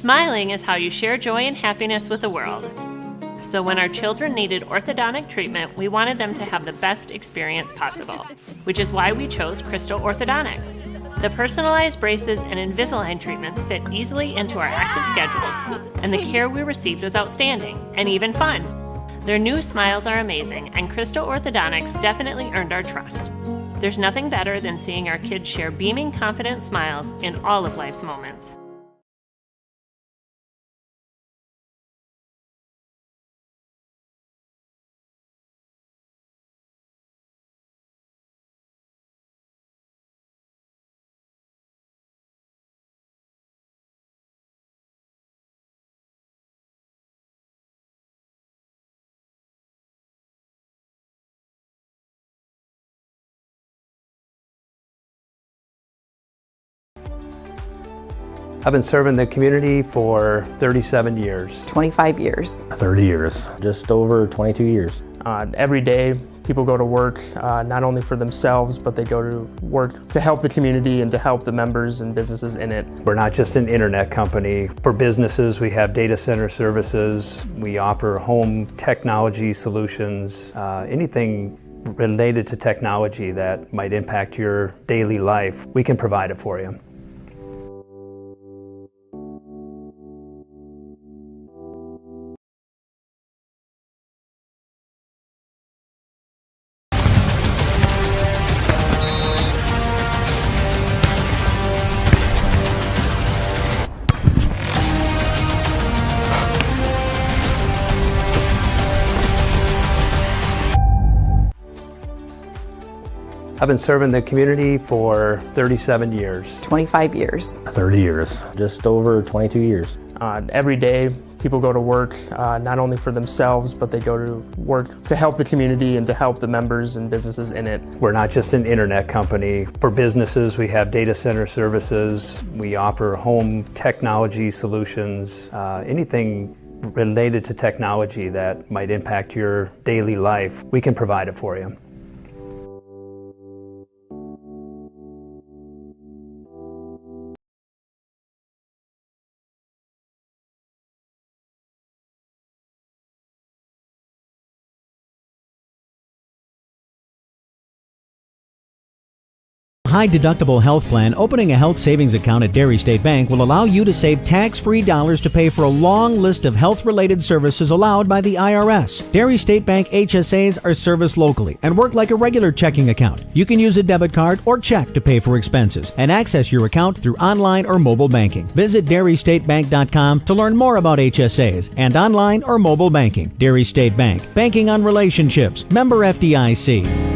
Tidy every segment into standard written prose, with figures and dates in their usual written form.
Smiling is how you share joy and happiness with the world. So when our children needed orthodontic treatment, we wanted them to have the best experience possible, which is why we chose Crystal Orthodontics. The personalized braces and Invisalign treatments fit easily into our active schedules, and the care we received was outstanding and even fun. Their new smiles are amazing, and Crystal Orthodontics definitely earned our trust. There's nothing better than seeing our kids share beaming, confident smiles in all of life's moments. I've been serving the community for 37 years. 25 years. 30 years. Just over 22 years. Every day, people go to work not only for themselves, but they go to work to help the community and to help the members and businesses in it. We're not just an internet company. For businesses, we have data center services. We offer home technology solutions, anything related to technology that might impact your daily life, we can provide it for you. I've been serving the community for 37 years. 25 years. 30 years. Just over 22 years. Every day, people go to work not only for themselves, but they go to work to help the community and to help the members and businesses in it. We're not just an internet company. For businesses, we have data center services. We offer home technology solutions, anything related to technology that might impact your daily life, we can provide it for you. High-deductible health plan, opening a health savings account at Dairy State Bank will allow you to save tax-free dollars to pay for a long list of health-related services allowed by the IRS. Dairy State Bank HSAs are serviced locally and work like a regular checking account. You can use a debit card or check to pay for expenses and access your account through online or mobile banking. Visit DairyStateBank.com to learn more about HSAs and online or mobile banking. Dairy State Bank, banking on relationships. Member FDIC.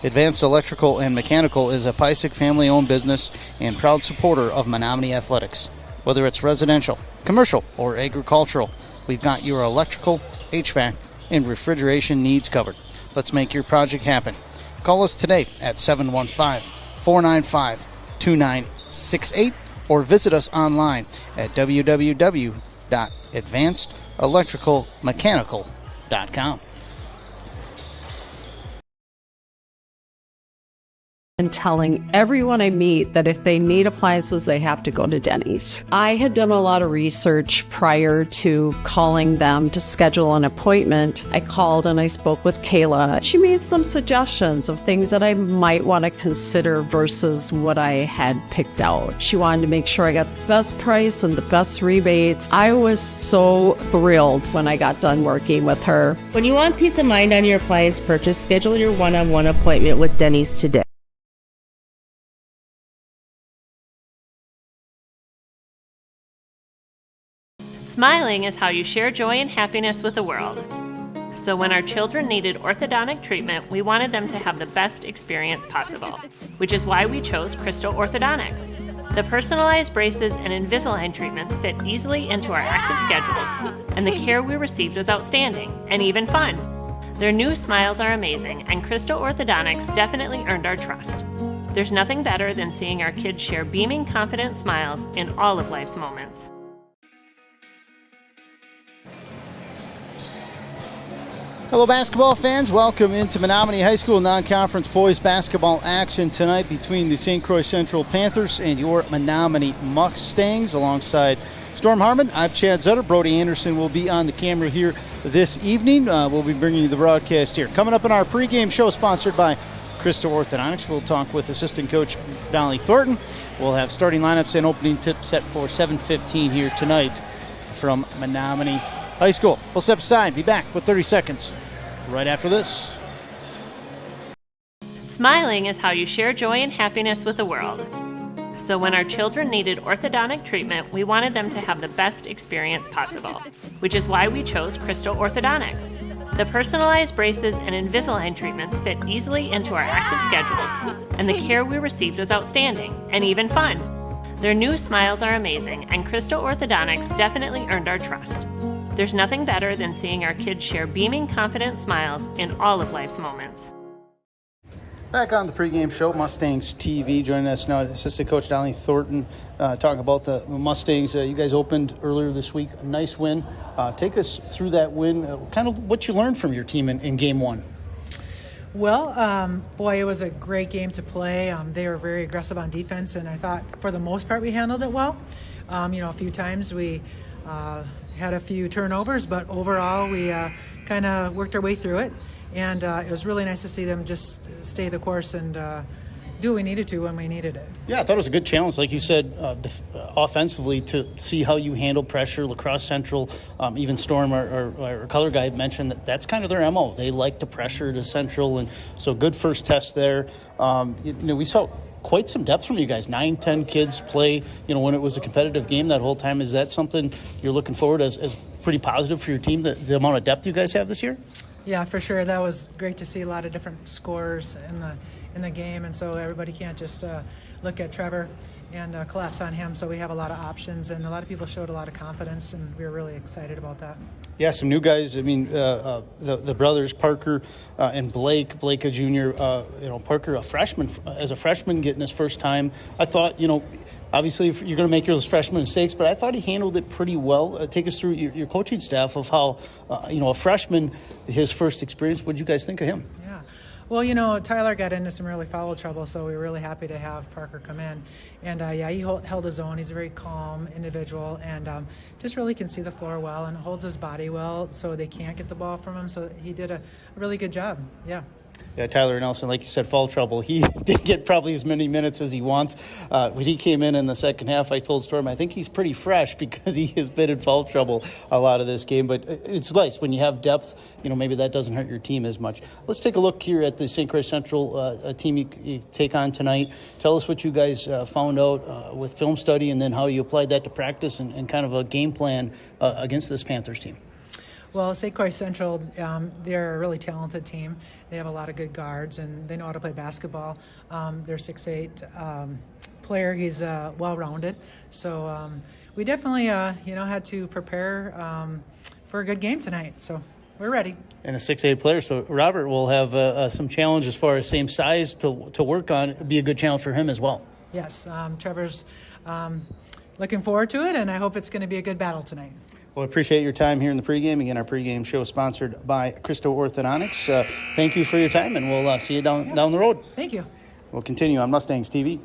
Advanced Electrical and Mechanical is a Pysick family-owned business and proud supporter of Menomonie Athletics. Whether it's residential, commercial, or agricultural, we've got your electrical, HVAC, and refrigeration needs covered. Let's make your project happen. Call us today at 715-495-2968 or visit us online at www.advancedelectricalmechanical.com. and telling everyone I meet that if they need appliances, they have to go to Denny's. I had done a lot of research prior to calling them to schedule an appointment. I called and I spoke with Kayla. She made some suggestions of things that I might want to consider versus what I had picked out. She wanted to make sure I got the best price and the best rebates. I was so thrilled when I got done working with her. When you want peace of mind on your appliance purchase, schedule your one-on-one appointment with Denny's today. Smiling is how you share joy and happiness with the world. So when our children needed orthodontic treatment, we wanted them to have the best experience possible, which is why we chose Crystal Orthodontics. The personalized braces and Invisalign treatments fit easily into our active schedules, and the care we received was outstanding and even fun. Their new smiles are amazing, and Crystal Orthodontics definitely earned our trust. There's nothing better than seeing our kids share beaming, confident smiles in all of life's moments. Hello, basketball fans. Welcome into Menomonie High School non-conference boys basketball action tonight between the St. Croix Central Panthers and your Menomonie Mustangs. Alongside Storm Harmon, I'm Chad Zutter. Brody Anderson will be on the camera here this evening. We'll be bringing you the broadcast here. Coming up in our pregame show, sponsored by Crystal Orthodontics, we'll talk with assistant coach Dolly Thornton. We'll have starting lineups and opening tips set for 7:15 here tonight from Menomonie High School. We'll step aside, be back with 30 seconds right after this. Smiling is how you share joy and happiness with the world. So when our children needed orthodontic treatment, we wanted them to have the best experience possible, which is why we chose Crystal Orthodontics. The personalized braces and Invisalign treatments fit easily into our active schedules, and the care we received was outstanding and even fun. Their new smiles are amazing, and Crystal Orthodontics definitely earned our trust. There's nothing better than seeing our kids share beaming, confident smiles in all of life's moments. Back on the pregame show, Mustangs TV. Joining us now, assistant coach Dolly Thornton, talking about the Mustangs. You guys opened earlier this week, a nice win. Take us through that win, kind of what you learned from your team in game one. Well, boy, it was a great game to play. They were very aggressive on defense, and I thought for the most part we handled it well. A few times we had a few turnovers, but overall we kind of worked our way through it, and it was really nice to see them just stay the course and do what we needed to when we needed it. Yeah, I thought it was a good challenge, like you said, offensively, to see how you handle pressure. La Crosse Central, even Storm, our color guy, mentioned that that's kind of their MO. They like to pressure to Central, and so good first test there. We saw quite some depth from you guys. 9-10 kids play, when it was a competitive game that whole time. Is that something you're looking forward as pretty positive for your team, the amount of depth you guys have this year? Yeah, for sure. That was great to see a lot of different scores in the game, and so everybody can't just look at Trevor and collapse on him. So we have a lot of options, and a lot of people showed a lot of confidence, and we were really excited about that. Yeah, some new guys. I mean, the brothers Parker and Blake a junior. Parker, a freshman, as a freshman, getting his first time. I thought, obviously you're going to make your freshman mistakes, but I thought he handled it pretty well. Take us through your coaching staff of how, a freshman, his first experience. What did you guys think of him? Yeah. Well, Tyler got into some really foul trouble, so we were really happy to have Parker come in. And, he held his own. He's a very calm individual and just really can see the floor well and holds his body well so they can't get the ball from him. So he did a really good job, yeah. Yeah, Tyler Nelson, like you said, foul trouble. He didn't get probably as many minutes as he wants. When he came in the second half, I told Storm, I think he's pretty fresh because he has been in foul trouble a lot of this game. But it's nice when you have depth, maybe that doesn't hurt your team as much. Let's take a look here at the St. Croix Central team you take on tonight. Tell us what you guys found out with film study and then how you applied that to practice and kind of a game plan against this Panthers team. Well, St. Croix Central, they're a really talented team. They have a lot of good guards, and they know how to play basketball. Their 6'8" player, he's well-rounded. So we definitely, had to prepare for a good game tonight. So we're ready. And a 6'8" player, so Robert will have some challenge as far as same size to work on. It'd be a good challenge for him as well. Yes, Trevor's looking forward to it, and I hope it's going to be a good battle tonight. Well, I appreciate your time here in the pregame. Again, our pregame show is sponsored by Crystal Orthodontics. Thank you for your time, and we'll see you down the road. Thank you. We'll continue on Mustangs TV.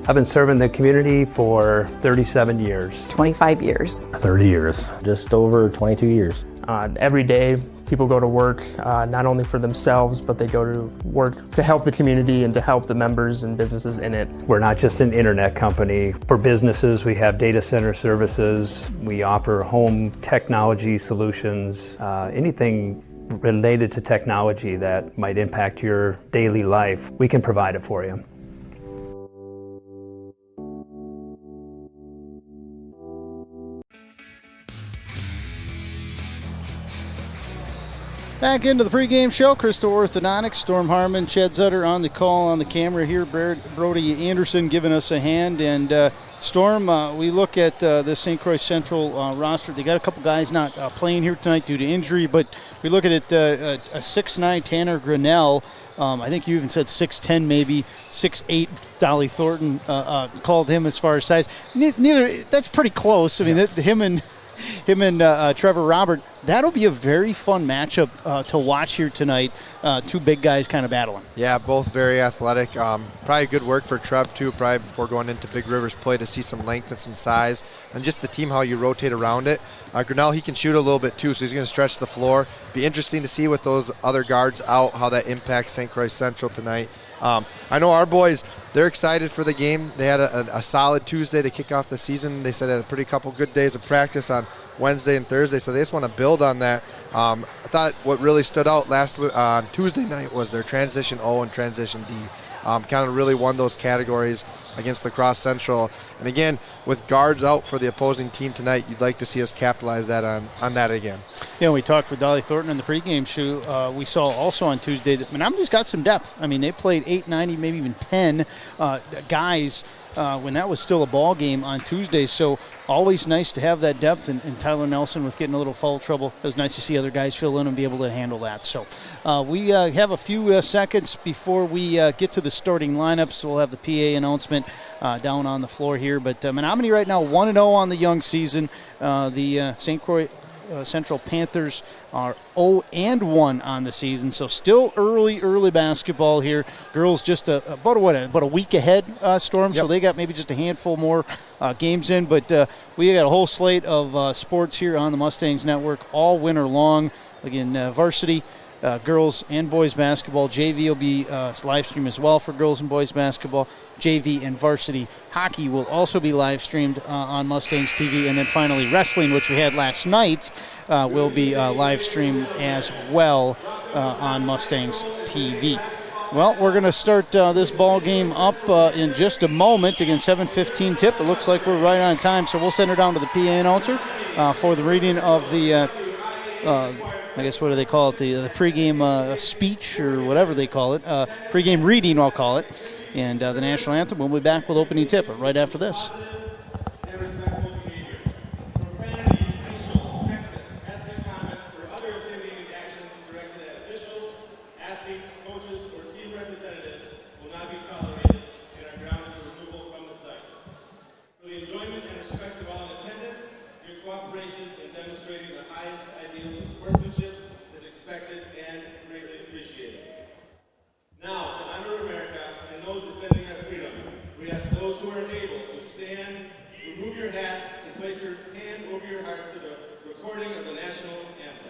I've been serving the community for 37 years. 25 years. 30 years. Just over 22 years. Every day, people go to work not only for themselves, but they go to work to help the community and to help the members and businesses in it. We're not just an internet company. For businesses, we have data center services. We offer home technology solutions, anything related to technology that might impact your daily life, we can provide it for you. Back into the pregame show. Crystal Orthodontics, Storm Harmon, Chad Zutter on the call on the camera here. Brody Anderson giving us a hand. And Storm, we look at this St. Croix Central roster. They got a couple guys not playing here tonight due to injury, but we look at it, a 6'9" Tanner Grinnell. I think you even said 6'10", maybe 6'8". Dolly Thornton called him as far as size. Neither. That's pretty close. I mean, him and Trevor Robert, that'll be a very fun matchup to watch here tonight. Two big guys kind of battling. Yeah, both very athletic. Probably good work for Trev, too, probably before going into Big River's play to see some length and some size. And just the team, how you rotate around it. Grinnell, he can shoot a little bit, too, so he's going to stretch the floor. Be interesting to see with those other guards out, how that impacts St. Croix Central tonight. I know our boys, they're excited for the game. They had a solid Tuesday to kick off the season. They said they had a pretty couple good days of practice on Wednesday and Thursday, so they just want to build on that. I thought what really stood out on Tuesday night was their transition O and transition D. Kind of really won those categories against La Crosse Central. And again, with guards out for the opposing team tonight, you'd like to see us capitalize that on that again. Yeah, we talked with Dolly Thornton in the pregame show. We saw also on Tuesday that Menomoni's got some depth. I mean, they played 8, 9, maybe even 10 guys when that was still a ball game on Tuesday. So always nice to have that depth. And Tyler Nelson with getting a little foul trouble. It was nice to see other guys fill in and be able to handle that. So we have a few seconds before we get to the starting lineups. So we'll have the PA announcement down on the floor here. But Menomonie right now 1-0 on the young season. The St. Croix Central Panthers are 0-1 on the season, so still early basketball here. Girls just about a week ahead, Storm, so they got maybe just a handful more games in, but we got a whole slate of sports here on the Mustangs Network all winter long. Again, Varsity, girls and boys basketball. JV will be live streamed as well for girls and boys basketball. JV and varsity hockey will also be live streamed on Mustangs TV. And then finally wrestling, which we had last night, will be live streamed as well on Mustangs TV. Well, we're going to start this ball game up in just a moment. Again, 7:15 tip. It looks like we're right on time, so we'll send her down to the PA announcer for the reading of the I guess, what do they call it, the pregame speech or whatever they call it, pregame reading, I'll call it, and the national anthem. We'll be back with opening tip right after this. Now, to honor America and those defending our freedom, we ask those who are able to stand, remove your hats, and place your hand over your heart for the recording of the national anthem.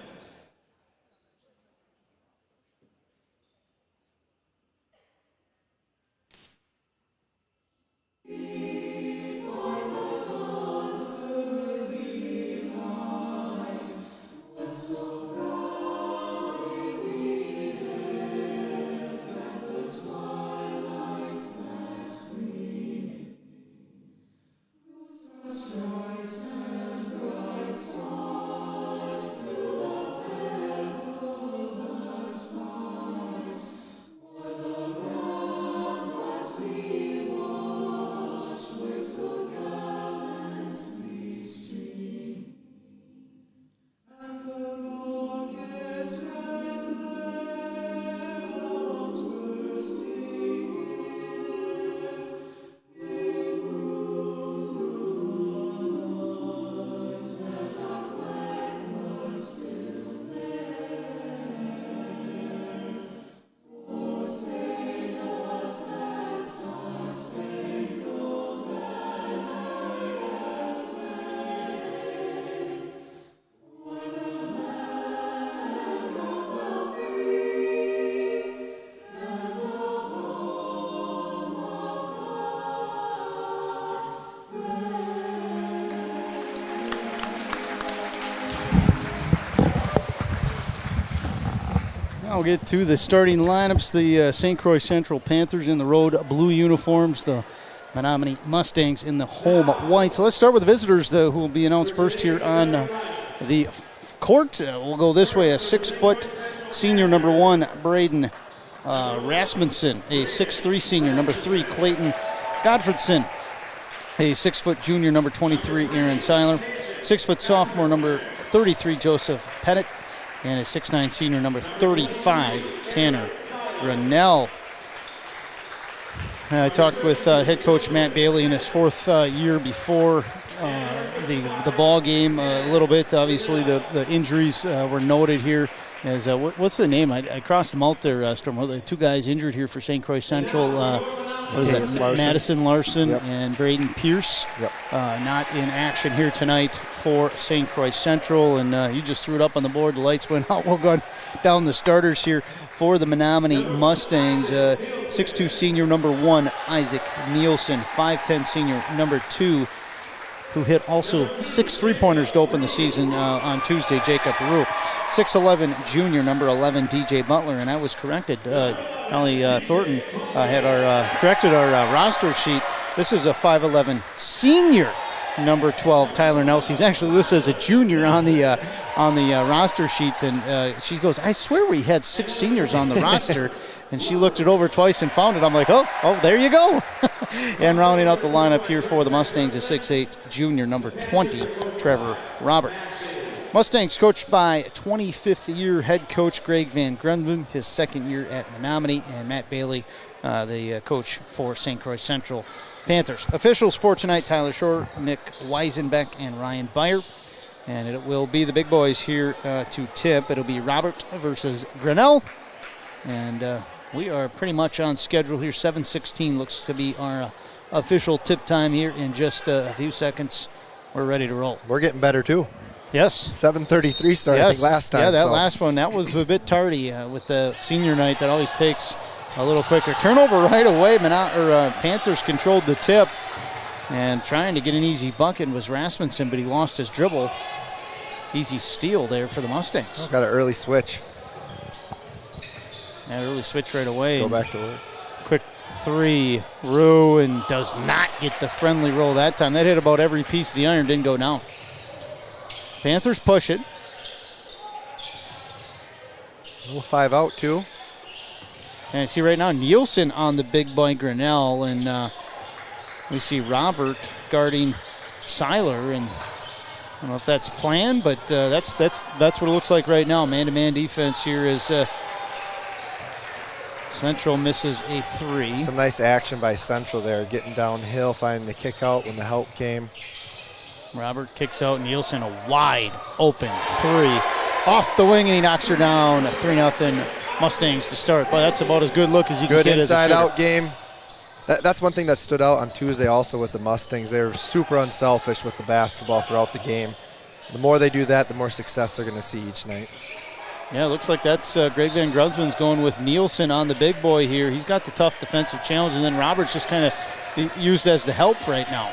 We'll get to the starting lineups. The St. Croix Central Panthers in the road blue uniforms. The Menomonie Mustangs in the home white. So let's start with the visitors, who will be announced first here on the court. We'll go this way. A 6-foot senior, number 1, Braden Rasmussen. A 6'3 senior, number 3, Clayton Godfredson. A 6-foot junior, number 23, Aaron Seiler. 6-foot sophomore, number 33, Joseph Pettit. And a 6'9 senior, number 35, Tanner Grinnell. I talked with head coach Matt Bailey in his 4th year before the ball game a little bit. Obviously, the injuries were noted here. As what's the name? I crossed them out there, Storm. The 2 guys injured here for St. Croix Central. What is that? Madison Larson and Braden Pierce. Not in action here tonight for St. Croix Central. And you just threw it up on the board. The lights went out. We'll go down the starters here for the Menomonie Mustangs. 6'2 senior, number 1, Isaac Nielsen. 5'10 senior, number 2, who hit also 6 3-pointers to open the season on Tuesday, Jacob Rue. 6'11 junior, number 11, DJ Butler, and I was corrected. Allie Thornton had corrected our roster sheet. This is a 5'11 senior, number 12, Tyler Nelson. He's actually listed as a junior on the roster sheet, and she goes, I swear we had 6 seniors on the roster. And she looked it over twice and found it. I'm like, oh, there you go. And rounding out the lineup here for the Mustangs, a 6'8 junior, number 20, Trevor Robert. Mustangs coached by 25th year head coach Greg Van Grundven, his 2nd year at Menomonie, and Matt Bailey, the coach for St. Croix Central Panthers. Officials for tonight, Tyler Shore, Nick Weisenbeck, and Ryan Beyer. And it will be the big boys here to tip. It'll be Robert versus Grinnell. And we are pretty much on schedule here. 7:16 looks to be our official tip time here in just a few seconds. We're ready to roll. We're getting better, too. Yes. 7:33 start, I think, last time. Yeah, that last one, that was a bit tardy with the senior night. That always takes a little quicker. Turnover right away. Panthers controlled the tip. And trying to get an easy bucket was Rasmussen, but he lost his dribble. Easy steal there for the Mustangs. Got an early switch. Yeah, early switch right away. Go back to work. Quick 3. Rue, and does not get the friendly roll that time. That hit about every piece of the iron, didn't go down. Panthers push it. Little 5 out, too. And I see right now Nielsen on the big boy Grinnell, and we see Robert guarding Seiler, and I don't know if that's planned, but that's what it looks like right now. Man-to-man defense here is Central misses a 3. Some nice action by Central there, getting downhill, finding the kick out when the help came. Robert kicks out Nielsen, a wide open 3. Off the wing, and he knocks her down. A 3-0 Mustangs to start. But that's about as good look as you can get. Good inside-out game. That's one thing that stood out on Tuesday also with the Mustangs. They were super unselfish with the basketball throughout the game. The more they do that, the more success they're going to see each night. Yeah, it looks like that's Greg Van Grusman's going with Nielsen on the big boy here. He's got the tough defensive challenge, and then Roberts just kind of used as the help right now.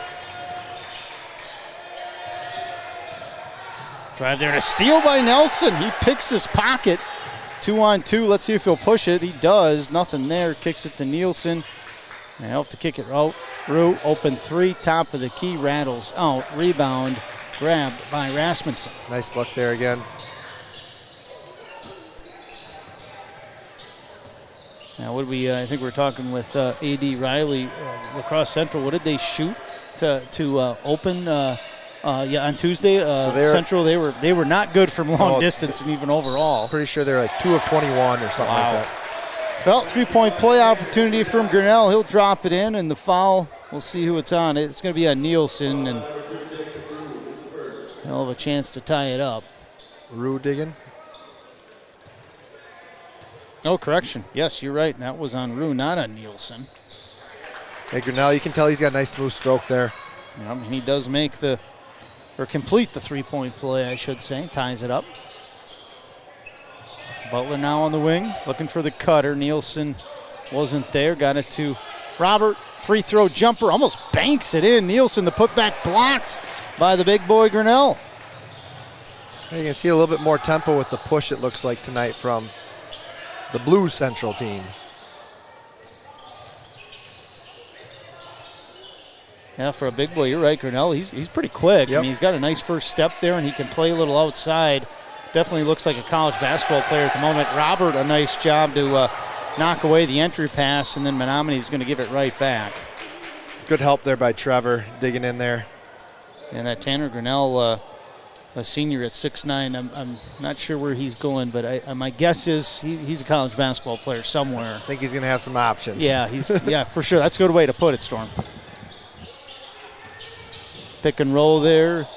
Drive there to steal by Nelson. He picks his pocket. 2-on-2. Let's see if he'll push it. He does. Nothing there. Kicks it to Nielsen. And he'll have to kick it out. Rue, open 3. Top of the key. Rattles out. Rebound. Grabbed by Rasmussen. Nice look there again. Now, what did we? I think we're talking with A.D. Riley, Lacrosse Central. What did they shoot to open? On Tuesday, Central they were not good from long distance and even overall. Pretty sure they're like 2 of 21 or something like that. Well, 3-point play opportunity from Grinnell. He'll drop it in, and the foul. We'll see who it's on. It's going to be on Nielsen, and he'll have a chance to tie it up. Rue digging. Oh, correction. Yes, you're right. That was on Rue, not on Nielsen. Hey, Grinnell, you can tell he's got a nice smooth stroke there. Yeah, and he does complete the 3-point play, I should say. Ties it up. Butler now on the wing, looking for the cutter. Nielsen wasn't there. Got it to Robert. Free throw jumper, almost banks it in. Nielsen, the putback blocked by the big boy Grinnell. You can see a little bit more tempo with the push, it looks like, tonight from the Blues Central team. Yeah, for a big boy, you're right, Grinnell. He's pretty quick. Yep. I mean, he's got a nice first step there, and he can play a little outside. Definitely looks like a college basketball player at the moment. Robert, a nice job to knock away the entry pass, and then Menomonie's going to give it right back. Good help there by Trevor, digging in there. And that Tanner Grinnell, a senior at 6'9", I'm not sure where he's going, but my guess is he's a college basketball player somewhere. I think he's going to have some options. Yeah, yeah, for sure. That's a good way to put it, Storm. Pick and roll there.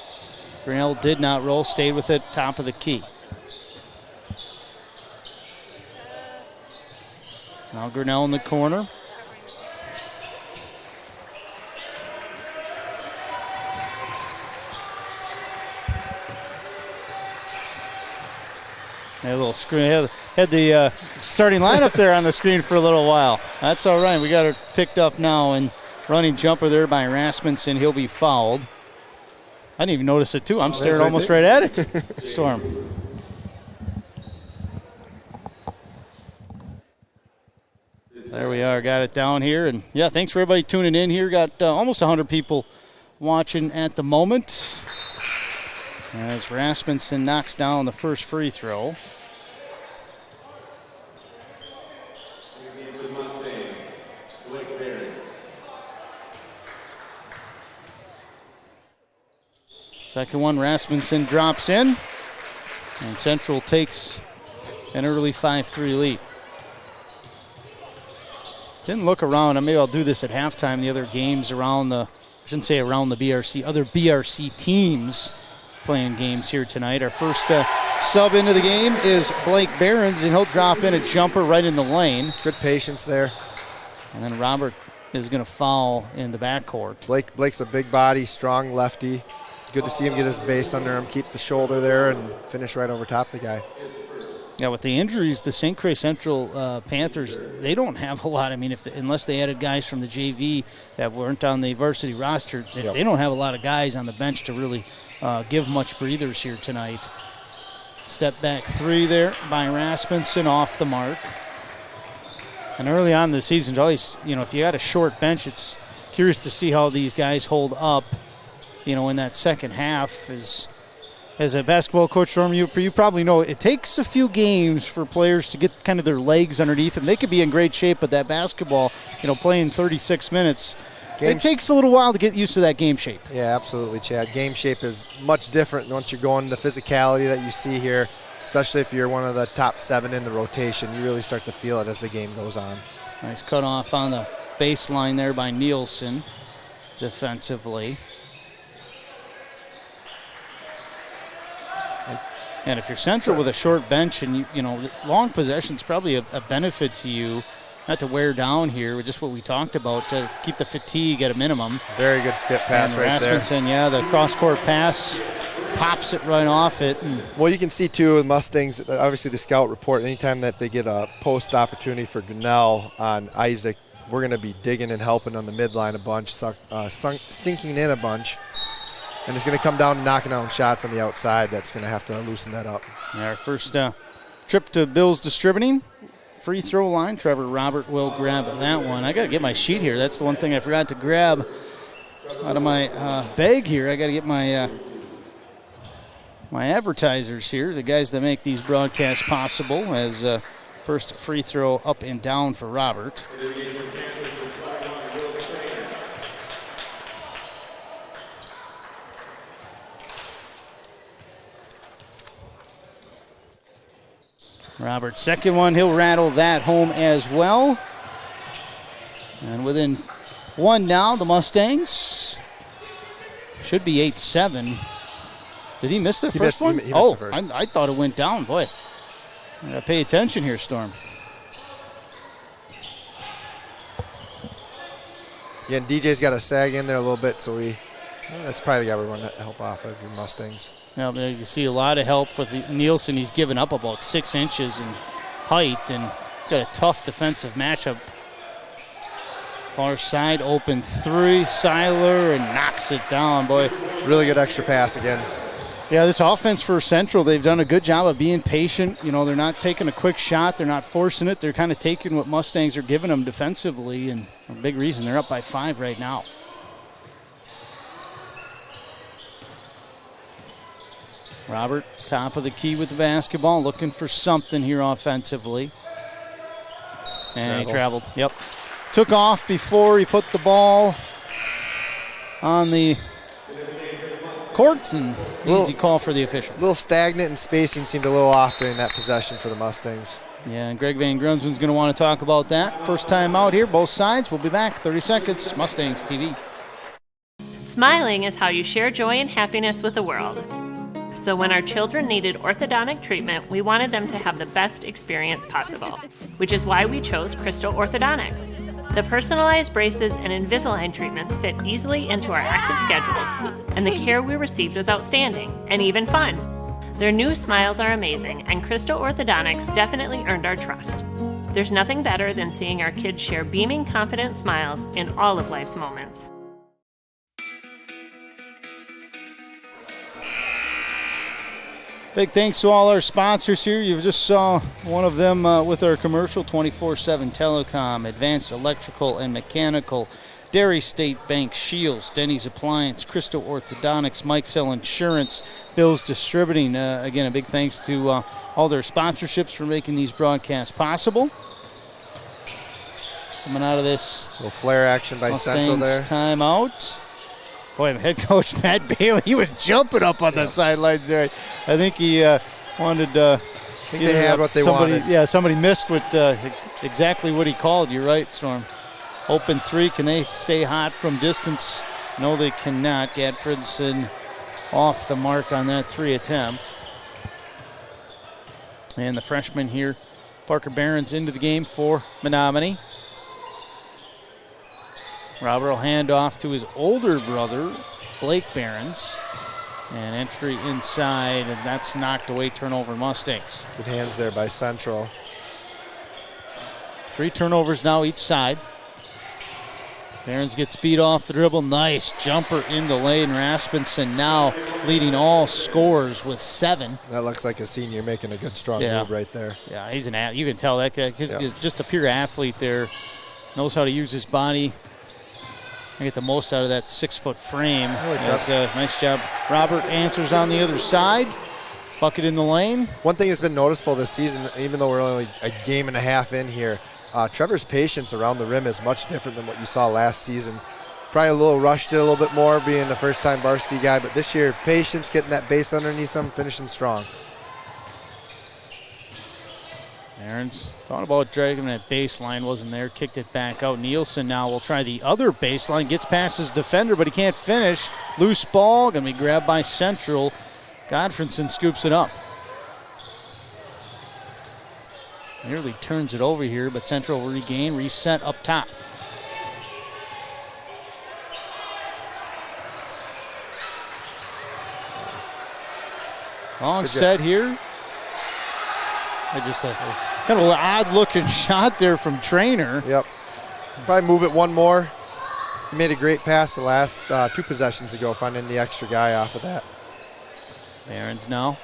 Grinnell did not roll, stayed with it, top of the key. Now Grinnell in the corner. Had a little screen. Had the starting lineup there on the screen for a little while. That's all right. We got it picked up now, and running jumper there by Rasmussen. He'll be fouled. I didn't even notice it, too. I'm staring almost right at it. Storm. There we are. Got it down here. And, yeah, thanks for everybody tuning in here. Got almost 100 people watching at the moment. As Rasmussen knocks down the first free throw. Second one, Rasmussen drops in. And Central takes an early 5-3 lead. Didn't look around. Maybe I'll do this at halftime. The other games around the, I shouldn't say around the BRC, other BRC teams playing games here tonight. Our first sub into the game is Blake Behrens, and he'll drop in a jumper right in the lane. Good patience there. And then Robert is going to foul in the backcourt. Blake's a big body, strong lefty. Good to see him get his base under him, keep the shoulder there, and finish right over top of the guy. Yeah, with the injuries, the St. Croix Central Panthers, they don't have a lot. I mean, unless they added guys from the JV that weren't on the varsity roster, they don't have a lot of guys on the bench to really give much breathers here tonight. Step back three there by Rasmussen, off the mark. And early on in the season, always, if you got a short bench, it's curious to see how these guys hold up, in that second half. As a basketball coach, Norm, you probably know it takes a few games for players to get kind of their legs underneath them. They could be in great shape, but that basketball, playing 36 minutes, it takes a little while to get used to that game shape. Yeah, absolutely, Chad. Game shape is much different once you're going to the physicality that you see here, especially if you're one of the top 7 in the rotation. You really start to feel it as the game goes on. Nice cut off on the baseline there by Nielsen defensively. And if you're Central with a short bench and long possession's probably a benefit to you, not to wear down here with just what we talked about, to keep the fatigue at a minimum. Very good skip pass right there. Rasmussen, the cross-court pass, pops it right off it. Well, you can see, too, with Mustangs, obviously the scout report, anytime that they get a post opportunity for Grinnell on Isaac, we're going to be digging and helping on the midline a bunch, sinking in a bunch. And it's going to come down to knocking down shots on the outside. That's going to have to loosen that up. Our first trip to Bill's Distributing. Free throw line. Trevor Robert will grab that one. I got to get my sheet here. That's the one thing I forgot to grab out of my bag here. I got to get my my advertisers here, the guys that make these broadcasts possible, as first free throw up and down for Robert. Robert's second one, he'll rattle that home as well. And within one now, the Mustangs should be 8-7. Did he miss the first one? He missed the first. I thought it went down. Boy, I gotta pay attention here, Storm. Yeah, and DJ's got to sag in there a little bit, so that's probably the guy we want to help off of your Mustangs. Yeah, you can see a lot of help with Nielsen. He's given up about 6 inches in height and got a tough defensive matchup. Far side, open three. Seiler and knocks it down, boy. Really good extra pass again. Yeah, this offense for Central, they've done a good job of being patient. You know, they're not taking a quick shot. They're not forcing it. They're kind of taking what Mustangs are giving them defensively, and a big reason they're up by 5 right now. Robert, top of the key with the basketball, looking for something here offensively. And he traveled. Yep. Took off before he put the ball on the court, and easy call for the official. A little stagnant, and spacing seemed a little off during that possession for the Mustangs. Yeah, and Greg Van Grunsman's going to want to talk about that. First time out here, both sides. We'll be back. 30 seconds. Mustangs TV. Smiling is how you share joy and happiness with the world. So when our children needed orthodontic treatment, we wanted them to have the best experience possible, which is why we chose Crystal Orthodontics. The personalized braces and Invisalign treatments fit easily into our active schedules, and the care we received was outstanding and even fun. Their new smiles are amazing, and Crystal Orthodontics definitely earned our trust. There's nothing better than seeing our kids share beaming, confident smiles in all of life's moments. Big thanks to all our sponsors here. You just saw one of them with our commercial, 24/7 Telecom, Advanced Electrical and Mechanical, Dairy State Bank, Shields, Denny's Appliance, Crystal Orthodontics, Mike Sell Insurance, Bill's Distributing. Again, a big thanks to all their sponsorships for making these broadcasts possible. Coming out of this little flare action by Central there. Timeout. Boy, head coach Matt Bailey, he was jumping up on the sidelines there. I think he wanted I think they had what they wanted. Yeah, somebody missed with exactly what he called. You're right, Storm. Open three. Can they stay hot from distance? No, they cannot. Gadfredson off the mark on that 3 attempt. And the freshman here, Parker Barons, into the game for Menomonie. Robert will hand off to his older brother, Blake Barons. And entry inside, and that's knocked away. Turnover Mustangs. Good hands there by Central. 3 turnovers now each side. Barons gets speed off the dribble. Nice jumper in the lane. Rasmussen now leading all scorers with 7. That looks like a senior making a good, strong move right there. Yeah, he's an athlete. You can tell that guy. He's just a pure athlete there. Knows how to use his body. I get the most out of that 6-foot frame. That's a nice job. Robert answers on the other side. Bucket in the lane. One thing that's been noticeable this season, even though we're only a game and a half in here, Trevor's patience around the rim is much different than what you saw last season. Probably a little rushed it a little bit more, being the first-time varsity guy, but this year, patience, getting that base underneath them, finishing strong. Barons thought about dragging that baseline, wasn't there, kicked it back out. Nielsen now will try the other baseline, gets past his defender, but he can't finish. Loose ball, gonna be grabbed by Central. Godfredson scoops it up. Nearly turns it over here, but Central will regain, reset up top. Long set here. Just a kind of an odd-looking shot there from Trainer. Yep. Probably move it one more. He made a great pass the last 2 possessions ago, finding the extra guy off of that. Barons now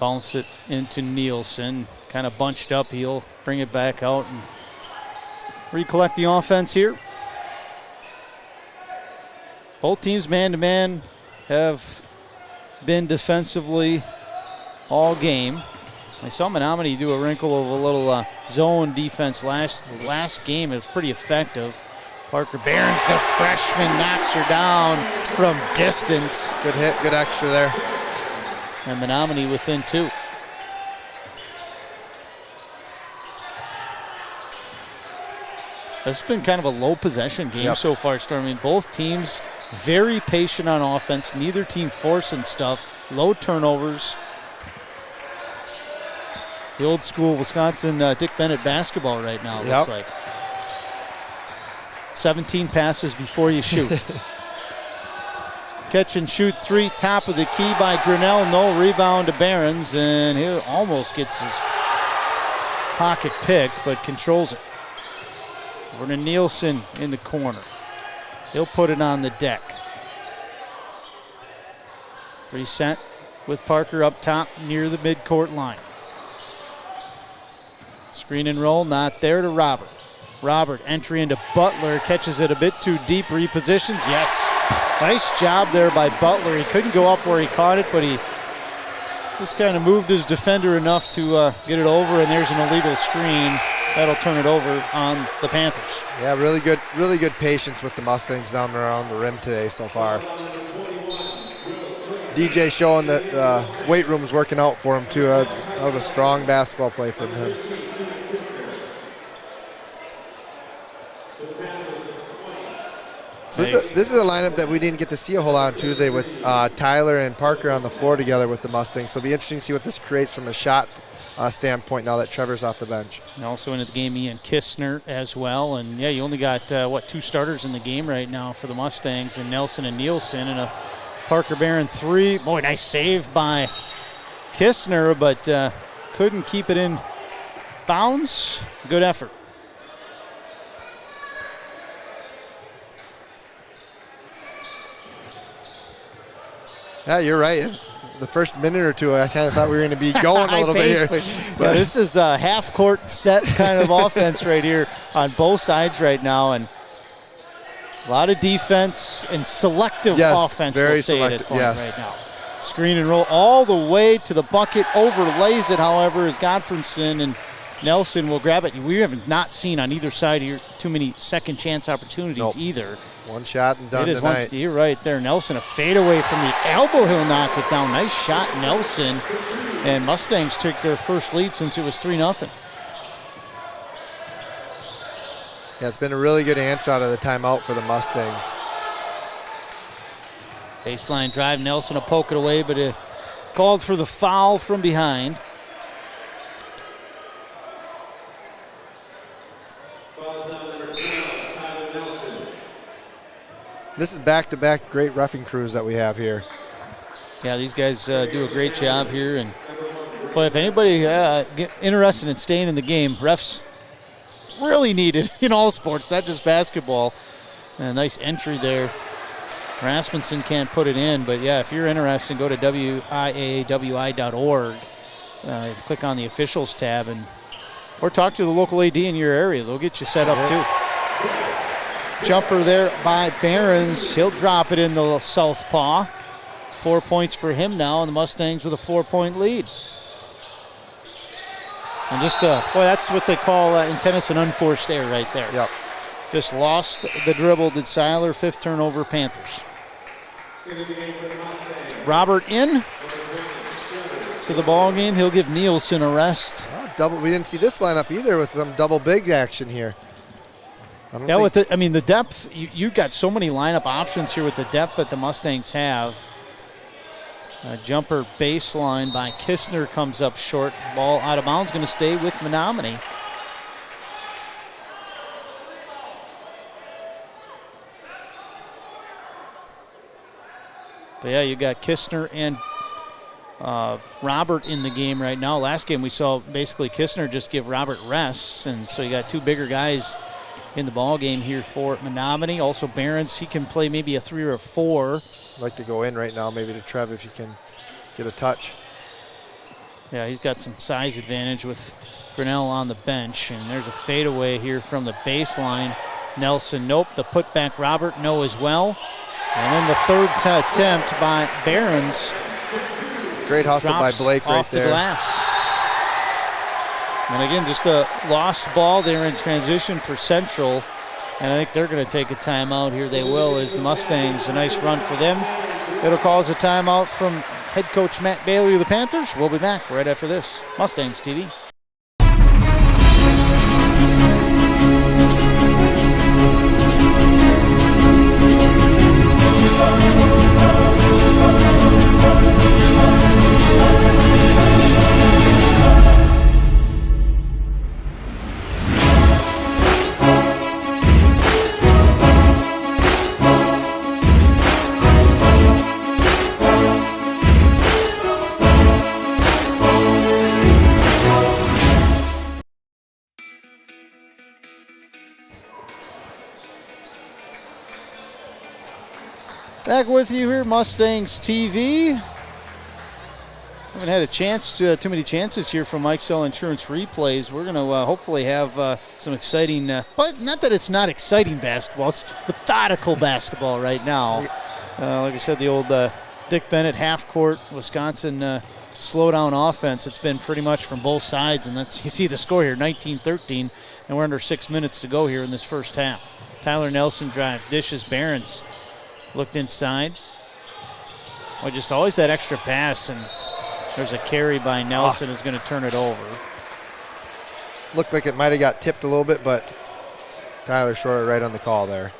bounce it into Nielsen. Kind of bunched up. He'll bring it back out and recollect the offense here. Both teams man-to-man have been defensively all game. I saw Menomonie do a wrinkle of a little zone defense last game. It was pretty effective. Parker Barons, the freshman, knocks her down from distance. Good hit, good extra there. And Menomonie within 2. It's been kind of a low possession game so far, Storm. I mean, both teams very patient on offense. Neither team forcing stuff. Low turnovers. The old school Wisconsin Dick Bennett basketball right now, looks like. 17 passes before you shoot. Catch and shoot 3, top of the key by Grinnell. No rebound to Barons, and he almost gets his pocket picked, but controls it. Over to Nielsen in the corner. He'll put it on the deck. Reset. with Parker up top near the midcourt line. Screen and roll, not there to Robert. Robert, entry into Butler, catches it a bit too deep, repositions, yes. Nice job there by Butler. He couldn't go up where he caught it, but he just kind of moved his defender enough to get it over, and there's an illegal screen. That'll turn it over on the Panthers. Yeah, really good patience with the Mustangs down around the rim today so far. DJ showing that the weight room's working out for him too. That was a strong basketball play from him. So this is a lineup that we didn't get to see a whole lot on Tuesday with Tyler and Parker on the floor together with the Mustangs. So it'll be interesting to see what this creates from a shot standpoint now that Trevor's off the bench. And also into the game, Ian Kistner as well. And yeah, you only got, 2 starters in the game right now for the Mustangs, and Nelson and Nielsen, and a Parker Barron 3. Boy, nice save by Kistner, but couldn't keep it in bounds. Good effort. Yeah, you're right. The first minute or two, I kind of thought we were going to be going a little bit here. But this is a half-court set kind of offense right here on both sides right now, and a lot of defense and selective offense, very we'll say selective, it at point right now. Screen and roll all the way to the bucket, overlays it, however, is Godfredson, and Nelson will grab it. We have not seen on either side here too many second chance opportunities either. One shot and done it is tonight. You're right there. Nelson, a fadeaway from the elbow. He'll knock it down. Nice shot, Nelson. And Mustangs took their first lead since it was 3-0. Yeah, it's been a really good answer out of the timeout for the Mustangs. Baseline drive. Nelson will poke it away, but called for the foul from behind. This is back-to-back great roughing crews that we have here. Yeah, these guys do a great job here. And well, if anybody get interested in staying in the game, refs really needed in all sports, not just basketball. And a nice entry there. Rasmussen can't put it in, but yeah, if you're interested, go to wiawi.org. Click on the officials tab, or talk to the local AD in your area. They'll get you set up too. Jumper there by Behrens. He'll drop it in the southpaw. 4 points for him now, and the Mustangs with a 4-point lead. And just, that's what they call in tennis an unforced error right there. Yep. Just lost the dribble, did Seiler. 5th turnover, Panthers. Robert in to the ball game. He'll give Nielsen a rest. We didn't see this lineup either with some double big action here. Yeah, with the depth, you got so many lineup options here with the depth that the Mustangs have. Jumper baseline by Kistner comes up short. Ball out of bounds, going to stay with Menomonie. But yeah, you got Kistner and Robert in the game right now. Last game we saw basically Kistner just give Robert rests, and so you got 2 bigger guys in the ball game here for Menomonie. Also Behrens, he can play maybe a 3 or a 4. I'd like to go in right now maybe to Trev if you can get a touch. Yeah, he's got some size advantage with Grinnell on the bench, and there's a fadeaway here from the baseline. Nelson, nope. The putback, Robert, no as well. And then the third attempt by Behrens. Great hustle by Blake right off there. The glass. And again, just a lost ball there in transition for Central. And I think they're going to take a timeout here. They will, as the Mustangs, a nice run for them. It'll cause a timeout from head coach Matt Bailey of the Panthers. We'll be back right after this. Mustangs TV. Back with you here, Mustangs TV. Haven't had a chance too many chances here from Mike Sell Insurance replays. We're going to hopefully have some exciting, but not that it's not exciting basketball. It's methodical basketball right now. Like I said, the old Dick Bennett half-court Wisconsin slow-down offense. It's been pretty much from both sides, and you see the score here, 19-13, and we're under 6 minutes to go here in this first half. Tyler Nelson drives, dishes. Behrens looked inside. Well, just always that extra pass, and there's a carry by Nelson who's going to turn it over. Looked like it might have got tipped a little bit, but Tyler Short right on the call there.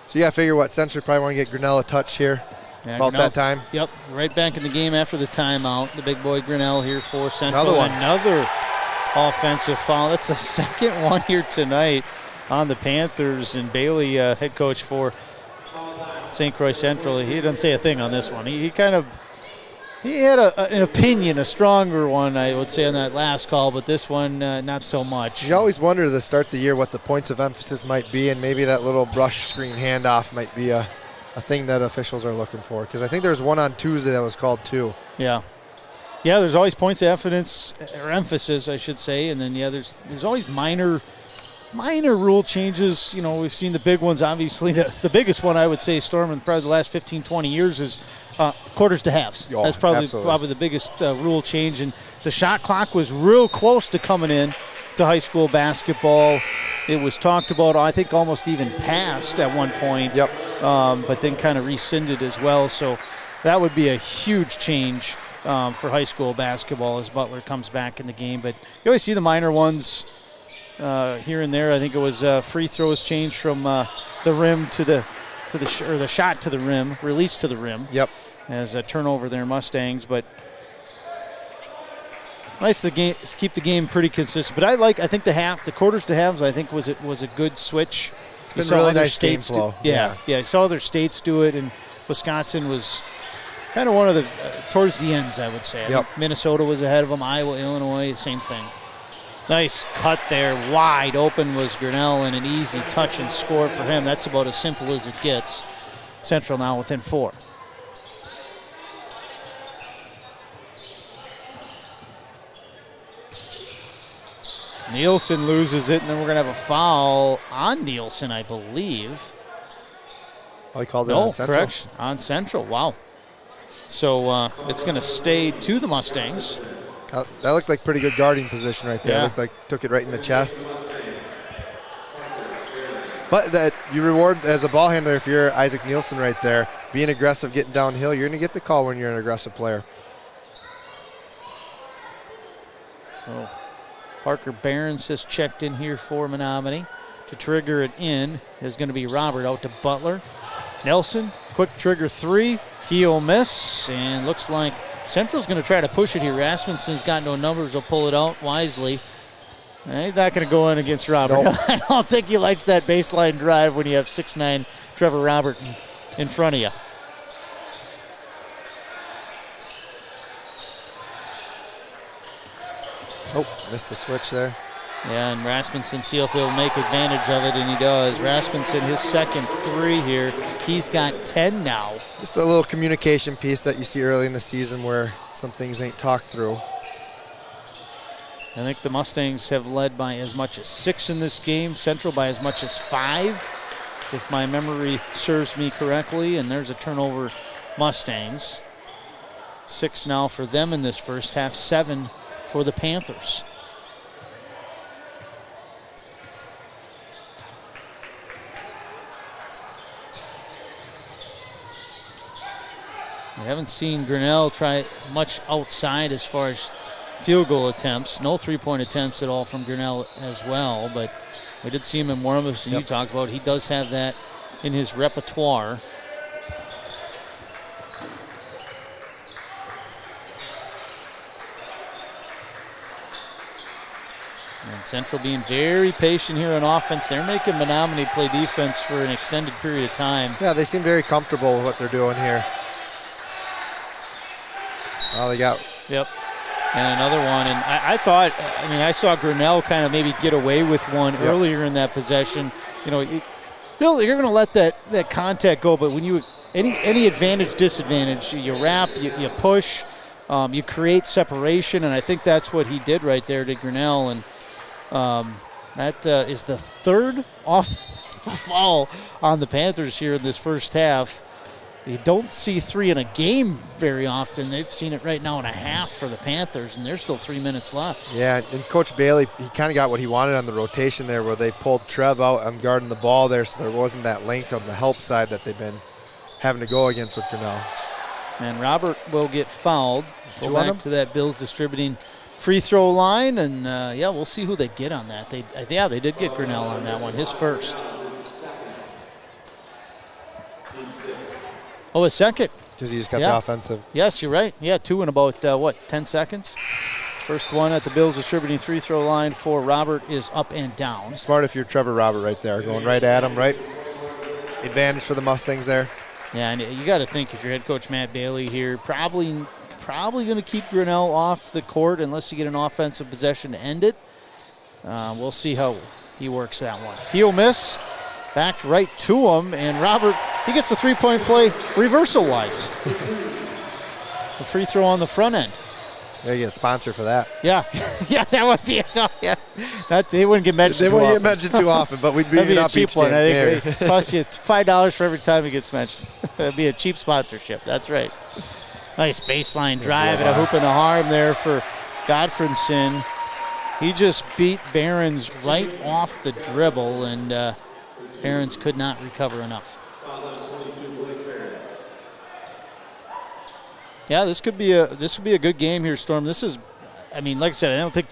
So you got to figure what Central probably want to get Grinnell a touch here about that time. Yep, right back in the game after the timeout. The big boy Grinnell here for Central. Another one. Another offensive foul. That's the second one here tonight on the Panthers, and Bailey, head coach for St. Croix Central, he didn't say a thing on this one. He had an opinion, a stronger one, I would say, on that last call, but this one, not so much. You always wonder to start the year what the points of emphasis might be, and maybe that little brush screen handoff might be a thing that officials are looking for, because I think there's one on Tuesday that was called too. Yeah, there's always points of emphasis, I should say, and then, there's always minor rule changes. We've seen the big ones. Obviously, the biggest one I would say, Storm, in probably the last 15, 20 years is quarters to halves. Oh, that's probably the biggest rule change. And the shot clock was real close to coming in to high school basketball. It was talked about, I think, almost even passed at one point. Yep. But then kind of rescinded as well. So that would be a huge change for high school basketball as Butler comes back in the game. But you always see the minor ones here and there. I think it was free throws changed from the rim to the shot to the rim, release to the rim. Yep. As a turnover there, Mustangs. But nice to keep the game pretty consistent. But I think the quarters to halves, I think was a good switch. It's been really nice game flow. Yeah. I saw other states do it, and Wisconsin was kind of one of the towards the ends, I would say. I think Minnesota was ahead of them. Iowa, Illinois, same thing. Nice cut there. Wide open was Grinnell, and an easy touch and score for him. That's about as simple as it gets. Central now within 4. Nielsen loses it, and then we're going to have a foul on Nielsen, I believe. Oh, he called it on Central? Correct. On Central, wow. So it's going to stay to the Mustangs. That looked like pretty good guarding position right there. Yeah. Looked like took it right in the chest. But that you reward as a ball handler if you're Isaac Nielsen right there. Being aggressive, getting downhill, you're going to get the call when you're an aggressive player. So Parker Behrens has checked in here for Menomonie. To trigger it in is going to be Robert out to Butler. Nelson, quick trigger 3. He'll miss, and looks like Central's going to try to push it here. Rasmussen's got no numbers. He'll pull it out wisely. He's not going to go in against Robert. Nope. I don't think he likes that baseline drive when you have 6'9" Trevor Robert in front of you. Oh, missed the switch there. Yeah, and Rasmussen, see if he'll make advantage of it, and he does. Rasmussen, his second 3 here. He's got 10 now. Just a little communication piece that you see early in the season where some things ain't talked through. I think the Mustangs have led by as much as 6 in this game. Central by as much as 5, if my memory serves me correctly. And there's a turnover, Mustangs. 6 now for them in this first half, 7 for the Panthers. We haven't seen Grinnell try much outside as far as field goal attempts. No three-point attempts at all from Grinnell as well, but we did see him in warm-ups, and you talked about he does have that in his repertoire. And Central being very patient here on offense. They're making Menomonie play defense for an extended period of time. Yeah, they seem very comfortable with what they're doing here. Oh, they got. Yep. And another one. And I saw Grinnell kind of maybe get away with one earlier in that possession. You know, you're going to let that contact go, but when you any advantage, disadvantage, you wrap, you push, you create separation, and I think that's what he did right there to Grinnell, and that is the third foul on the Panthers here in this first half. You don't see 3 in a game very often. They've seen it right now in a half for the Panthers, and there's still 3 minutes left. Yeah, and Coach Bailey, he kind of got what he wanted on the rotation there, where they pulled Trev out on guarding the ball there, so there wasn't that length on the help side that they've been having to go against with Grinnell. And Robert will get fouled. Go back to that Bills distributing free throw line, and we'll see who they get on that. They did get Grinnell on that one, his first. Oh, a second. Because he just got the offensive. Yes, you're right. Yeah, 2 in about, 10 seconds. First one at the Bills distributing free throw line for Robert is up and down. Smart if you're Trevor Robert right there, going right at him, right? Advantage for the Mustangs there. Yeah, and you got to think if you're head coach Matt Bailey here, probably going to keep Grinnell off the court unless you get an offensive possession to end it. We'll see how he works that one. He'll miss. Back right to him, and Robert, he gets the three-point play reversal-wise. The free throw on the front end. Yeah, you get a sponsor for that. Yeah, yeah, that would be a tough. Yeah, they wouldn't get mentioned. They wouldn't get mentioned too often, but we'd be a cheap one. I think it costs you $5 for every time it gets mentioned. That'd be a cheap sponsorship. That's right. Nice baseline drive and a hoop and a harm there for Godfredson. He just beat Behrens right off the dribble, and Behrens could not recover enough. Yeah, this could be a good game here, Storm. This is, like I said, I don't think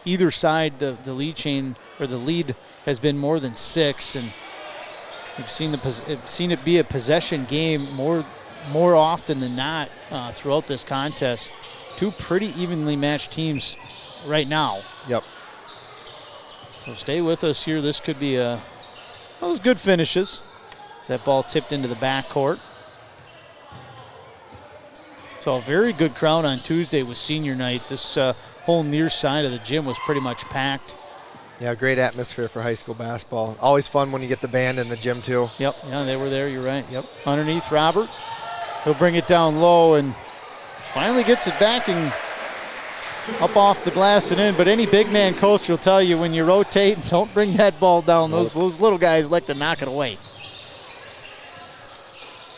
either side the lead chain or the lead has been more than 6, and we've seen it be a possession game more often than not throughout this contest. 2 pretty evenly matched teams right now. Yep. So stay with us here. This could be those good finishes. That ball tipped into the backcourt. So a very good crowd on Tuesday was senior night. This whole near side of the gym was pretty much packed. Yeah, great atmosphere for high school basketball. Always fun when you get the band in the gym too. Yep, yeah, they were there, you're right. Yep. Underneath Robert. He'll bring it down low and finally gets it back and up off the glass and in. But any big man coach will tell you when you rotate, don't bring that ball down. Those little guys like to knock it away.